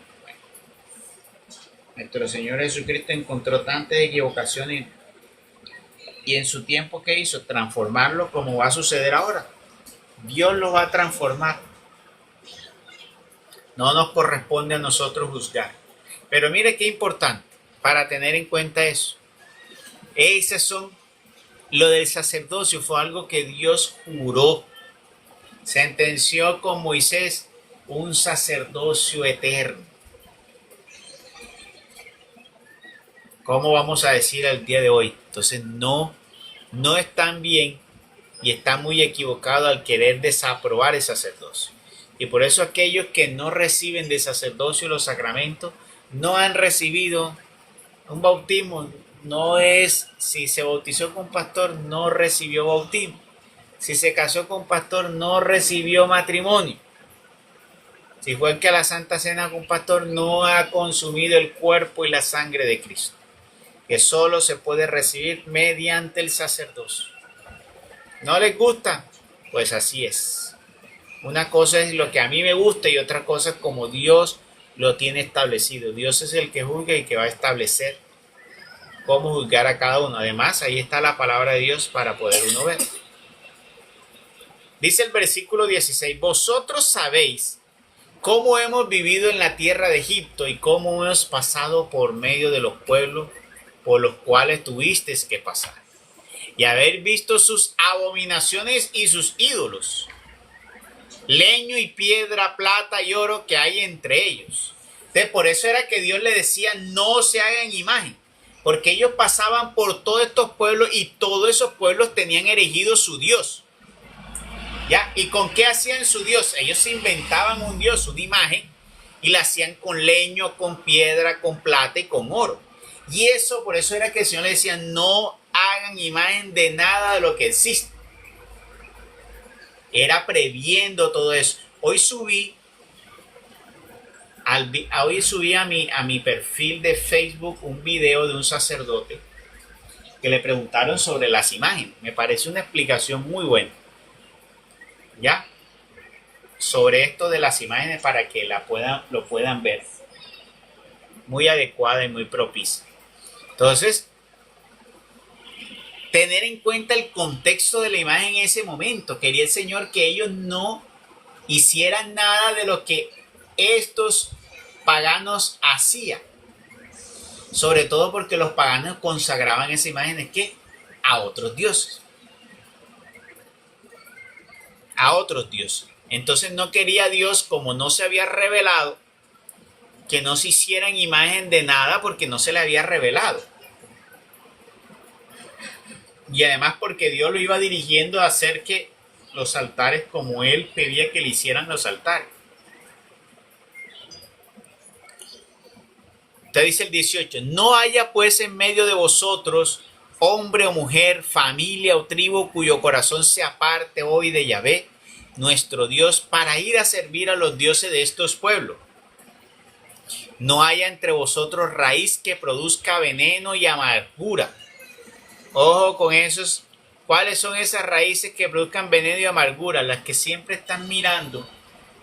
Nuestro Señor Jesucristo encontró tantas equivocaciones y en su tiempo, ¿qué hizo? Transformarlo como va a suceder ahora. Dios lo va a transformar. No nos corresponde a nosotros juzgar. Pero mire qué importante para tener en cuenta eso. Lo del sacerdocio fue algo que Dios juró. Sentenció con Moisés un sacerdocio eterno. ¿Cómo vamos a decir al día de hoy? Entonces no están bien y están muy equivocados al querer desaprobar el sacerdocio. Y por eso aquellos que no reciben de sacerdocio los sacramentos no han recibido un bautismo. No es, si se bautizó con pastor, no recibió bautismo. Si se casó con pastor, no recibió matrimonio. Si fue que a la Santa Cena con pastor, no ha consumido el cuerpo y la sangre de Cristo, que solo se puede recibir mediante el sacerdocio. ¿No les gusta? Pues así es. Una cosa es lo que a mí me gusta y otra cosa es como Dios lo tiene establecido. Dios es el que juzga y que va a establecer cómo juzgar a cada uno. Además, ahí está la palabra de Dios para poder uno ver. Dice el versículo 16, vosotros sabéis cómo hemos vivido en la tierra de Egipto y cómo hemos pasado por medio de los pueblos por los cuales tuvisteis que pasar, y haber visto sus abominaciones y sus ídolos, leño y piedra, plata y oro que hay entre ellos. Entonces, por eso era que Dios le decía, no se hagan imagen, porque ellos pasaban por todos estos pueblos y todos esos pueblos tenían erigido su Dios. ¿Ya? ¿Y con qué hacían su Dios? Ellos se inventaban un Dios, una imagen, y la hacían con leño, con piedra, con plata y con oro. Y eso, por eso era que el Señor le decía, no hagan imagen de nada de lo que existe. Era previendo todo eso. Hoy subí a mi perfil de Facebook un video de un sacerdote que le preguntaron sobre las imágenes. Me parece una explicación muy buena. ¿Ya? Sobre esto de las imágenes para que lo puedan ver. Muy adecuada y muy propicia. Entonces, tener en cuenta el contexto de la imagen en ese momento. Quería el Señor que ellos no hicieran nada de lo que estos paganos hacían. Sobre todo porque los paganos consagraban esa imagen ¿qué? A otros dioses. A otros dioses. Entonces no quería Dios, como no se había revelado, que no se hicieran imagen de nada porque no se le había revelado. Y además porque Dios lo iba dirigiendo a hacer que los altares como Él pedía que le hicieran los altares. Entonces dice el 18, no haya pues en medio de vosotros hombre o mujer, familia o tribu cuyo corazón se aparte hoy de Yahvé, nuestro Dios, para ir a servir a los dioses de estos pueblos. No haya entre vosotros raíz que produzca veneno y amargura. Ojo con esos ¿Cuáles son esas raíces que produzcan veneno y amargura? Las que siempre están mirando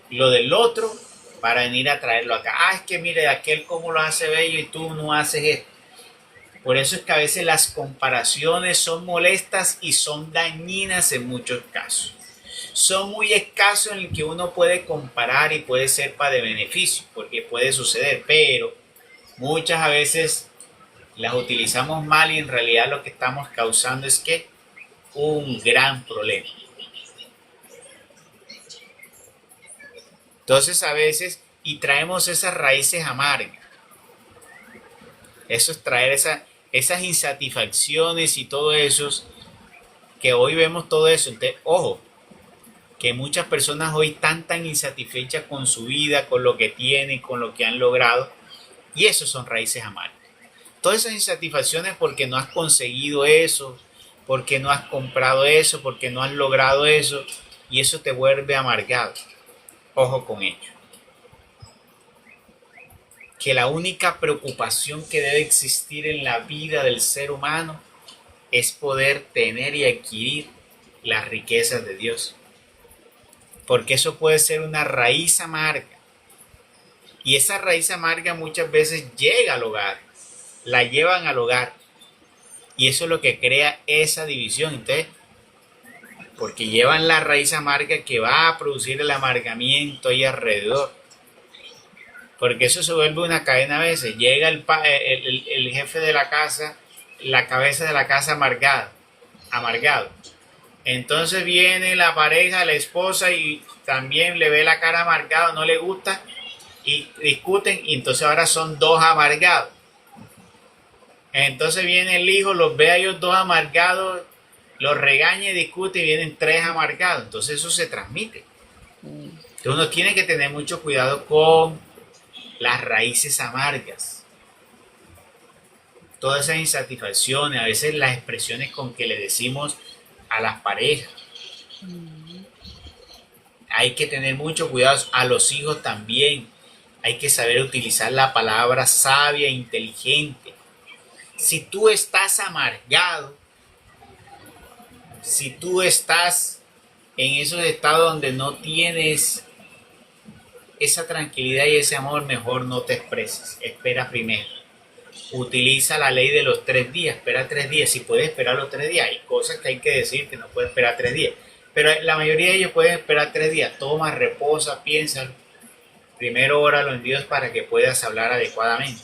lo del otro para venir a traerlo acá. Ah, es que mire, aquel cómo lo hace bello y tú no haces esto. Por eso es que a veces las comparaciones son molestas y son dañinas en muchos casos. Son muy escasos en el que uno puede comparar y puede ser para de beneficio, porque puede suceder, pero muchas a veces las utilizamos mal y en realidad lo que estamos causando es que un gran problema. Entonces a veces, y traemos esas raíces amargas. Eso es traer esas insatisfacciones y todo eso, que hoy vemos todo eso. Entonces, ojo, que muchas personas hoy están tan insatisfechas con su vida, con lo que tienen, con lo que han logrado, y eso son raíces amargas. Todas esas insatisfacciones porque no has conseguido eso, porque no has comprado eso, porque no has logrado eso, y eso te vuelve amargado. Ojo con ello. Que la única preocupación que debe existir en la vida del ser humano es poder tener y adquirir las riquezas de Dios. Porque eso puede ser una raíz amarga. Y esa raíz amarga muchas veces llega al hogar, la llevan al hogar. Y eso es lo que crea esa división. Entonces, porque llevan la raíz amarga que va a producir el amargamiento ahí alrededor. Porque eso se vuelve una cadena a veces. Llega el jefe de la casa, la cabeza de la casa amargado. Entonces viene la pareja, la esposa, y también le ve la cara amargada, no le gusta, y discuten, y entonces ahora son dos amargados. Entonces viene el hijo, los ve a ellos dos amargados, los regaña y discute, y vienen tres amargados. Entonces eso se transmite. Entonces uno tiene que tener mucho cuidado con las raíces amargas. Todas esas insatisfacciones, a veces las expresiones con que le decimos a las parejas. Hay que tener mucho cuidado, a los hijos también. Hay que saber utilizar la palabra sabia e inteligente. Si tú estás amargado, si tú estás en esos estados donde no tienes esa tranquilidad y ese amor, mejor no te expreses. Espera primero. Utiliza la ley de los 3 días. Espera 3 días. Si puedes esperar los 3 días. Hay cosas que hay que decir que no puedes esperar 3 días. Pero la mayoría de ellos pueden esperar 3 días. Toma, reposa, piensa. Primero óralo en Dios para que puedas hablar adecuadamente.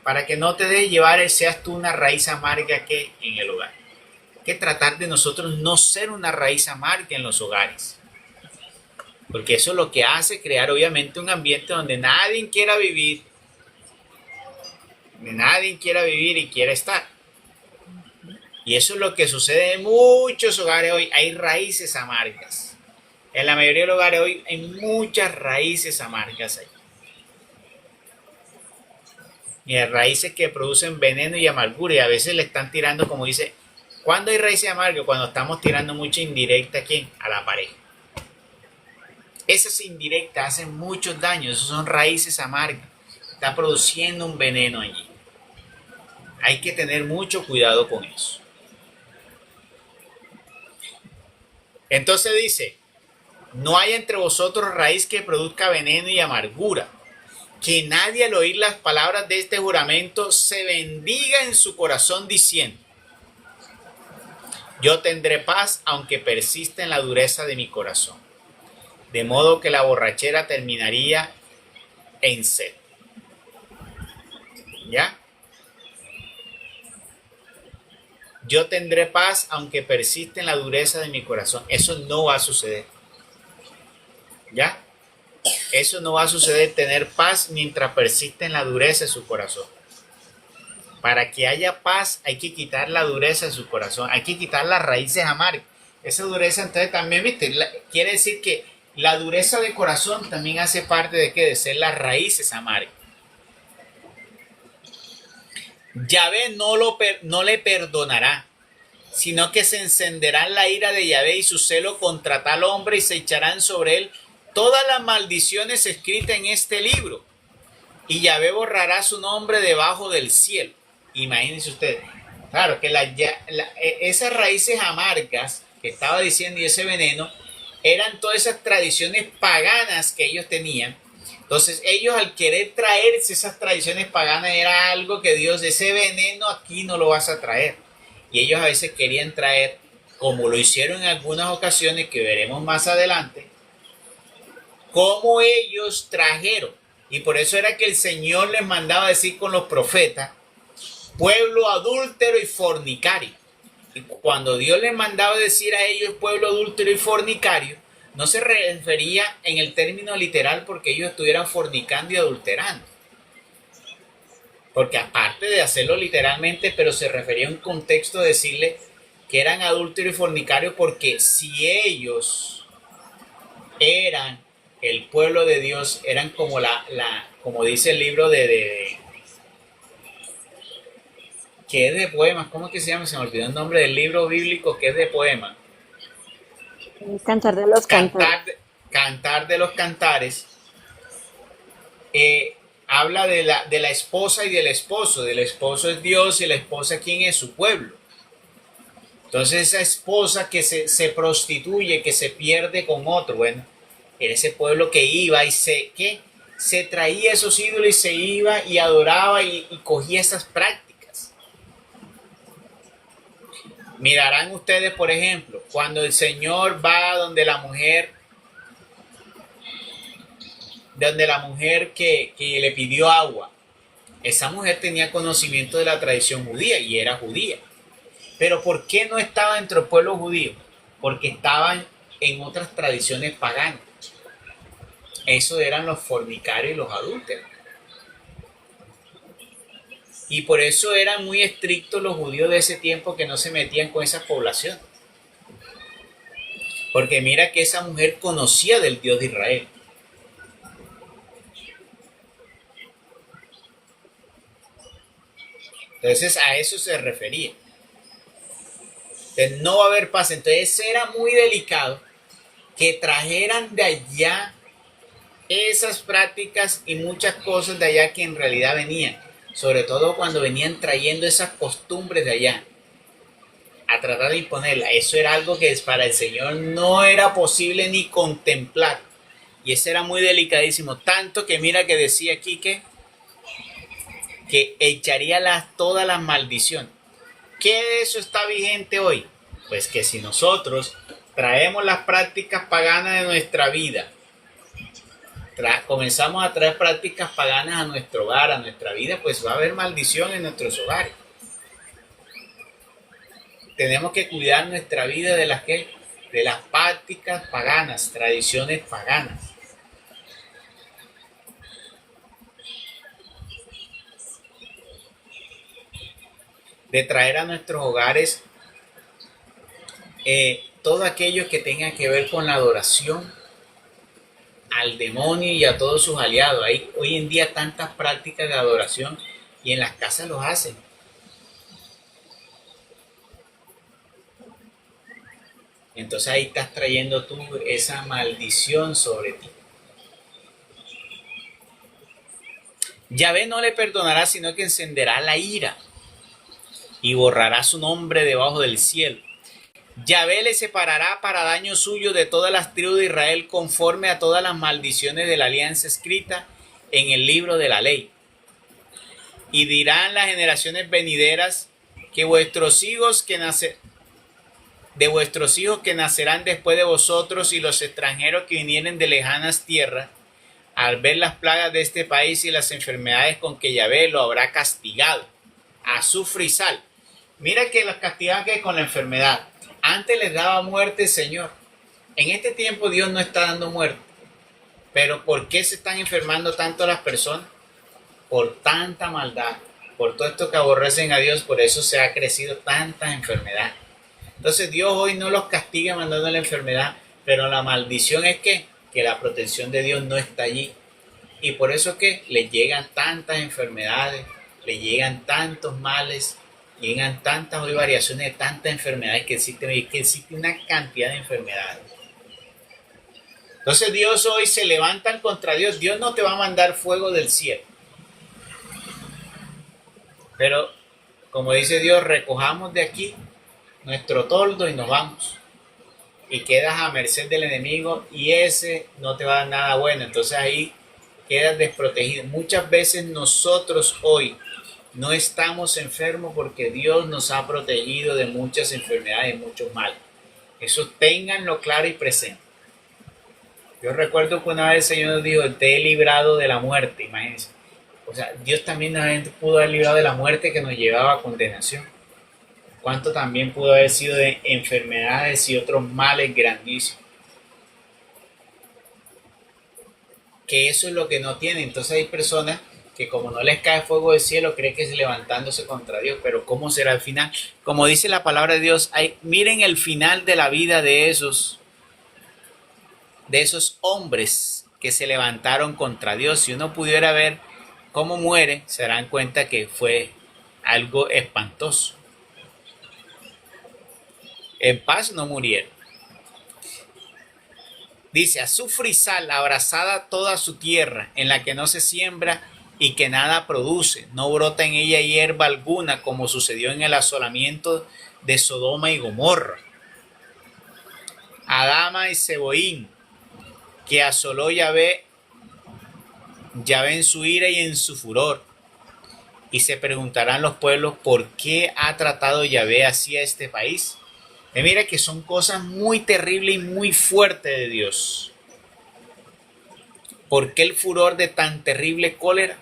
Para que no te dejes llevar, seas tú una raíz amarga que en el hogar. Hay que tratar de nosotros no ser una raíz amarga en los hogares. Porque eso es lo que hace crear obviamente un ambiente donde nadie quiera vivir. Nadie quiera vivir y quiera estar. Y eso es lo que sucede en muchos hogares hoy. Hay raíces amargas. En la mayoría de los hogares hoy hay muchas raíces amargas ahí. Y hay raíces que producen veneno y amargura. Y a veces le están tirando, como dice, ¿cuándo hay raíces amargas? Cuando estamos tirando mucha indirecta, ¿a quién? A la pareja. Esas indirectas hacen muchos daños. Esas son raíces amargas. Está produciendo un veneno allí. Hay que tener mucho cuidado con eso. Entonces dice, no hay entre vosotros raíz que produzca veneno y amargura. Que nadie al oír las palabras de este juramento se bendiga en su corazón diciendo, yo tendré paz aunque persista en la dureza de mi corazón. De modo que la borrachera terminaría en sed. ¿Ya? Yo tendré paz aunque persista en la dureza de mi corazón. Eso no va a suceder. ¿Ya? Eso no va a suceder, tener paz mientras persiste en la dureza de su corazón. Para que haya paz hay que quitar la dureza de su corazón. Hay que quitar las raíces amargas. Esa dureza entonces también, ¿viste? Quiere decir que la dureza de corazón también hace parte de ¿qué? De ser las raíces amargas. Yahvé no le perdonará, sino que se encenderá la ira de Yahvé y su celo contra tal hombre y se echarán sobre él todas las maldiciones escritas en este libro. Y Yahvé borrará su nombre debajo del cielo. Imagínense ustedes, Claro, que esas raíces amargas que estaba diciendo y ese veneno eran todas esas tradiciones paganas que ellos tenían. Entonces ellos al querer traerse esas tradiciones paganas era algo que Dios, ese veneno aquí no lo vas a traer. Y ellos a veces querían traer, como lo hicieron en algunas ocasiones que veremos más adelante, como ellos trajeron. Y por eso era que el Señor les mandaba decir con los profetas, pueblo adúltero y fornicario. Y cuando Dios les mandaba decir a ellos pueblo adúltero y fornicario, no se refería en el término literal porque ellos estuvieran fornicando y adulterando. Porque aparte de hacerlo literalmente, pero se refería a un contexto de decirle que eran adúlteros y fornicarios porque si ellos eran el pueblo de Dios, eran como como dice el libro que es de poemas, ¿cómo es que se llama? Se me olvidó el nombre del libro bíblico que es de poemas. El Cantar de los Cantares. Cantar, Cantar de los Cantares, habla de la esposa y del esposo. Del esposo es Dios y la esposa, ¿quién es? Su pueblo. Entonces esa esposa que se prostituye, que se pierde con otro, bueno, era ese pueblo que iba y se traía esos ídolos y se iba y adoraba y cogía esas prácticas. Mirarán ustedes, por ejemplo, cuando el Señor va donde la mujer que le pidió agua, esa mujer tenía conocimiento de la tradición judía y era judía. Pero ¿por qué no estaba dentro del pueblo judío? Porque estaban en otras tradiciones paganas. Eso eran los fornicarios y los adúlteros. Y por eso eran muy estrictos los judíos de ese tiempo que no se metían con esa población. Porque mira que esa mujer conocía del Dios de Israel. Entonces a eso se refería. Entonces no va a haber paz. Entonces era muy delicado que trajeran de allá esas prácticas y muchas cosas de allá que en realidad venían. Sobre todo cuando venían trayendo esas costumbres de allá a tratar de imponerla. Eso era algo que para el Señor no era posible ni contemplar. Y eso era muy delicadísimo. Tanto que mira que decía aquí que echaría todas las maldiciones. ¿Qué de eso está vigente hoy? Pues que si nosotros traemos las prácticas paganas de nuestra vida, comenzamos a traer prácticas paganas a nuestro hogar, a nuestra vida, pues va a haber maldición en nuestros hogares. Tenemos que cuidar nuestra vida de las prácticas paganas, tradiciones paganas. De traer a nuestros hogares todo aquello que tenga que ver con la adoración al demonio y a todos sus aliados. Hay hoy en día tantas prácticas de adoración y en las casas los hacen. Entonces ahí estás trayendo tú esa maldición sobre ti. Yahvé no le perdonará, sino que encenderá la ira y borrará su nombre debajo del cielo. Yahvé le separará para daño suyo de todas las tribus de Israel conforme a todas las maldiciones de la alianza escrita en el libro de la ley. Y dirán las generaciones venideras que de vuestros hijos que nacerán después de vosotros y los extranjeros que vinieren de lejanas tierras, al ver las plagas de este país y las enfermedades con que Yahvé lo habrá castigado, azufre y sal. Mira que los castigaban que con la enfermedad. Antes les daba muerte el Señor. En este tiempo Dios no está dando muerte. Pero ¿por qué se están enfermando tanto las personas? Por tanta maldad, por todo esto que aborrecen a Dios, por eso se ha crecido tantas enfermedades. Entonces Dios hoy no los castiga mandando la enfermedad, pero la maldición es que la protección de Dios no está allí. Y por eso es que les llegan tantas enfermedades, les llegan tantos males, llegan tantas hoy variaciones de tantas enfermedades que existen hoy, que existe una cantidad de enfermedades. Entonces Dios hoy se levantan contra Dios. Dios no te va a mandar fuego del cielo. Pero Como dice Dios, recojamos de aquí nuestro toldo y nos vamos. Y quedas a merced del enemigo y ese no te va a dar nada bueno. Entonces ahí quedas desprotegido. Muchas veces nosotros hoy no estamos enfermos porque Dios nos ha protegido de muchas enfermedades, muchos males. Eso ténganlo claro y presente. Yo recuerdo que una vez el Señor nos dijo, te he librado de la muerte, imagínense. O sea, Dios también nos pudo haber librado de la muerte que nos llevaba a condenación. Cuánto también pudo haber sido de enfermedades y otros males grandísimos. Que eso es lo que no tiene. Entonces hay personas que como no les cae fuego del cielo, creen que es levantándose contra Dios. Pero ¿cómo será el final? Como dice la palabra de Dios, miren el final de la vida de esos hombres que se levantaron contra Dios. Si uno pudiera ver cómo muere, se darán cuenta que fue algo espantoso. En paz no murieron. Dice, azufre y sal, abrazada toda su tierra, en la que no se siembra y que nada produce, no brota en ella hierba alguna, como sucedió en el asolamiento de Sodoma y Gomorra. Adama y Seboín, que asoló Yahvé en su ira y en su furor. Y se preguntarán los pueblos, ¿por qué ha tratado Yahvé así a este país? Mira que son cosas muy terribles y muy fuertes de Dios. ¿Por qué el furor de tan terrible cólera?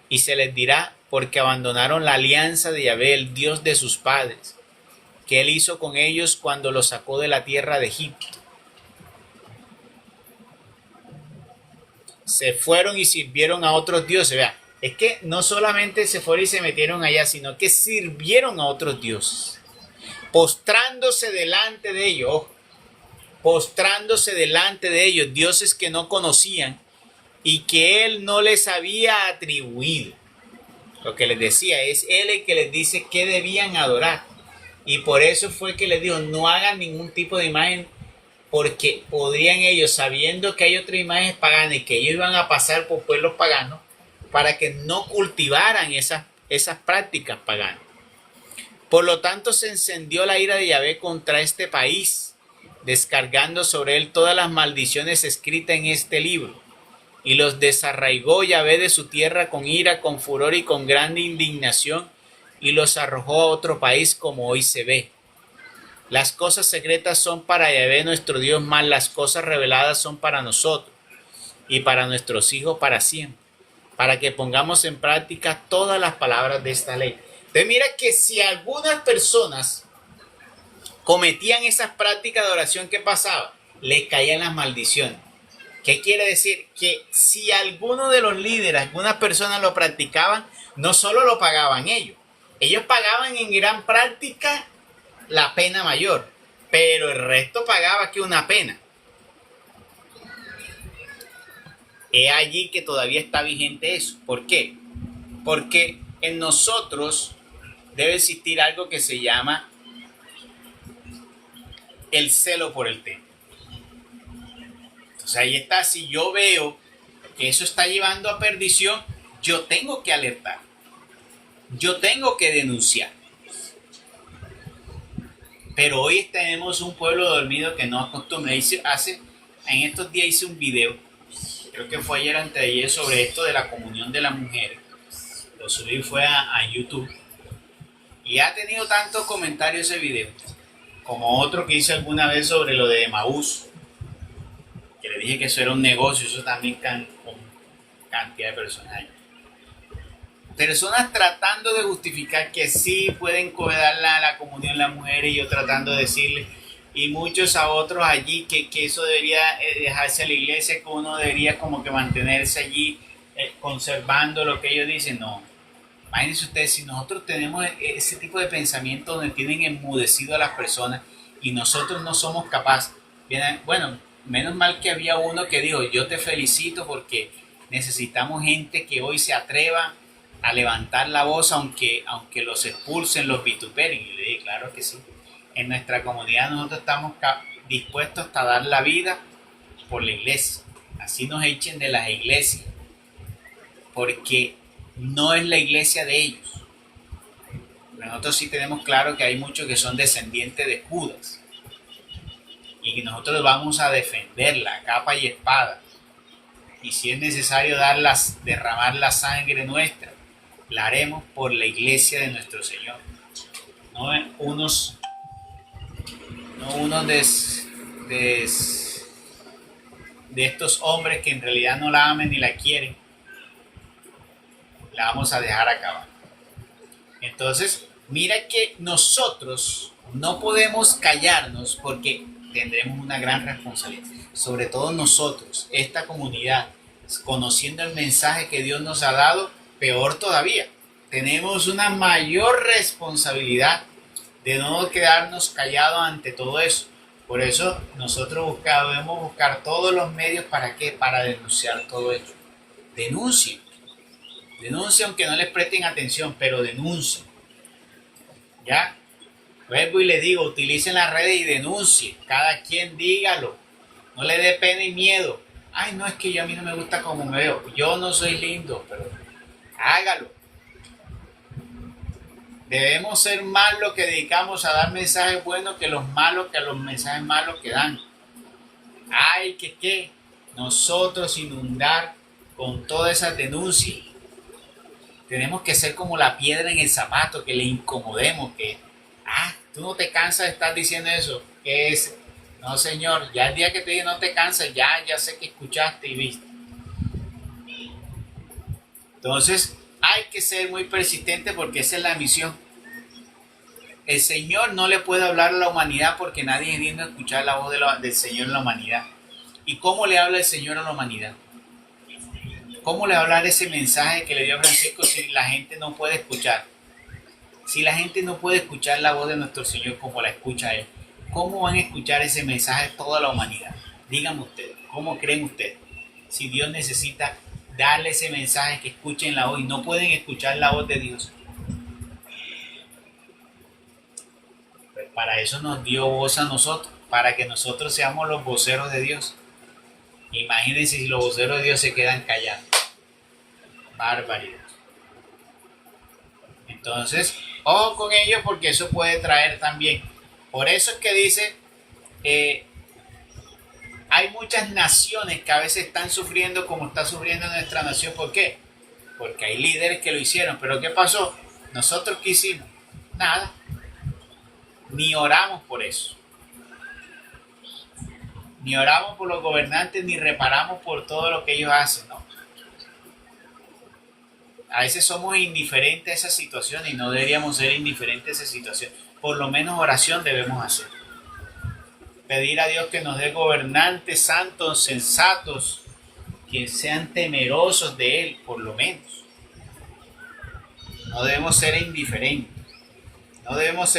Y se les dirá, porque abandonaron la alianza de Yahvé, el Dios de sus padres, que él hizo con ellos cuando los sacó de la tierra de Egipto. Se fueron y sirvieron a otros dioses. Vea, es que no solamente se fueron y se metieron allá, sino que sirvieron a otros dioses, postrándose delante de ellos, dioses que no conocían y que él no les había atribuido. Lo que les decía, es él el que les dice qué debían adorar. Y por eso fue que les dijo, no hagan ningún tipo de imagen, porque podrían ellos, sabiendo que hay otra imagen pagana y que ellos iban a pasar por pueblos paganos, para que no cultivaran esas prácticas paganas. Por lo tanto, se encendió la ira de Yahvé contra este país, descargando sobre él todas las maldiciones escritas en este libro. Y los desarraigó Yahvé de su tierra con ira, con furor y con grande indignación, y los arrojó a otro país como hoy se ve. Las cosas secretas son para Yahvé nuestro Dios, mas las cosas reveladas son para nosotros y para nuestros hijos para siempre, para que pongamos en práctica todas las palabras de esta ley. Entonces mira que si algunas personas cometían esas prácticas de oración, ¿qué pasaba? Les caían las maldiciones. ¿Qué quiere decir? Que si alguno de los líderes, algunas personas lo practicaban, no solo lo pagaban ellos pagaban en gran práctica la pena mayor, pero el resto pagaba que una pena. Es allí que todavía está vigente eso. ¿Por qué? Porque en nosotros debe existir algo que se llama el celo por el templo. Entonces ahí está, si yo veo que eso está llevando a perdición, yo tengo que alertar, yo tengo que denunciar. Pero hoy tenemos un pueblo dormido que no acostumbra. En estos días hice un video, creo que fue ayer, antes de ayer, sobre esto de la comunión de las mujeres. Lo subí, fue a YouTube. Y ha tenido tantos comentarios ese video, como otro que hice alguna vez sobre lo de Emaús, que le dije que eso era un negocio, eso también con cantidad de personas. Personas tratando de justificar que sí pueden dar la comunión las mujeres, y yo tratando de decirle, y muchos a otros allí, que eso debería dejarse a la iglesia, que uno debería como que mantenerse allí conservando lo que ellos dicen. No, imagínense ustedes, si nosotros tenemos ese tipo de pensamiento donde tienen enmudecido a las personas y nosotros no somos capaces. Bueno, menos mal que había uno que dijo, yo te felicito porque necesitamos gente que hoy se atreva a levantar la voz aunque los expulsen, los vituperien. Y le dije, claro que sí. En nuestra comunidad nosotros estamos dispuestos a dar la vida por la iglesia. Así nos echen de las iglesias. Porque no es la iglesia de ellos. Pero nosotros sí tenemos claro que hay muchos que son descendientes de Judas. Y que nosotros vamos a defenderla a capa y espada. Y si es necesario derramar la sangre nuestra, la haremos por la iglesia de nuestro Señor. No unos de estos hombres que en realidad no la aman ni la quieren, la vamos a dejar acabar. Entonces, mira que nosotros no podemos callarnos porque tendremos una gran responsabilidad. Sobre todo nosotros, esta comunidad, conociendo el mensaje que Dios nos ha dado, peor todavía. Tenemos una mayor responsabilidad de no quedarnos callados ante todo eso. Por eso nosotros debemos buscar todos los medios para ¿qué? Para denunciar todo esto. Denuncien. Denuncien aunque no les presten atención, pero denuncien. ¿Ya? Vuelvo y les digo, utilicen las redes y denuncien. Cada quien dígalo. No le dé pena y miedo. Ay, no, es que a mí no me gusta como me veo. Yo no soy lindo, pero hágalo. Debemos ser más los que dedicamos a dar mensajes buenos que los malos, que a los mensajes malos que dan. Hay que nosotros inundar con todas esas denuncias. Tenemos que ser como la piedra en el zapato, que le incomodemos, que, tú no te cansas de estar diciendo eso. ¿Qué es? No, Señor, ya el día que te diga no te cansas, ya sé que escuchaste y viste. Entonces, hay que ser muy persistente porque esa es la misión. El Señor no le puede hablar a la humanidad porque nadie es digno de escuchar la voz del Señor en la humanidad. ¿Y cómo le habla el Señor a la humanidad? ¿Cómo le va a hablar ese mensaje que le dio a Francisco si la gente no puede escuchar? Si la gente no puede escuchar la voz de nuestro Señor como la escucha Él, ¿cómo van a escuchar ese mensaje toda la humanidad? Díganme ustedes, ¿cómo creen ustedes? Si Dios necesita darle ese mensaje, que escuchen la voz y no pueden escuchar la voz de Dios. Pues para eso nos dio voz a nosotros, para que nosotros seamos los voceros de Dios. Imagínense si los voceros de Dios se quedan callados. Barbaridad. Entonces, ojo con ello porque eso puede traer también. Por eso es que dice, hay muchas naciones que a veces están sufriendo como está sufriendo nuestra nación. ¿Por qué? Porque hay líderes que lo hicieron. ¿Pero qué pasó? ¿Nosotros qué hicimos? Nada. Ni oramos por eso. Ni oramos por los gobernantes, ni reparamos por todo lo que ellos hacen, ¿no? A veces somos indiferentes a esa situación y no deberíamos ser indiferentes a esa situación. Por lo menos oración debemos hacer. Pedir a Dios que nos dé gobernantes santos, sensatos, que sean temerosos de Él, por lo menos. No debemos ser indiferentes. No debemos ser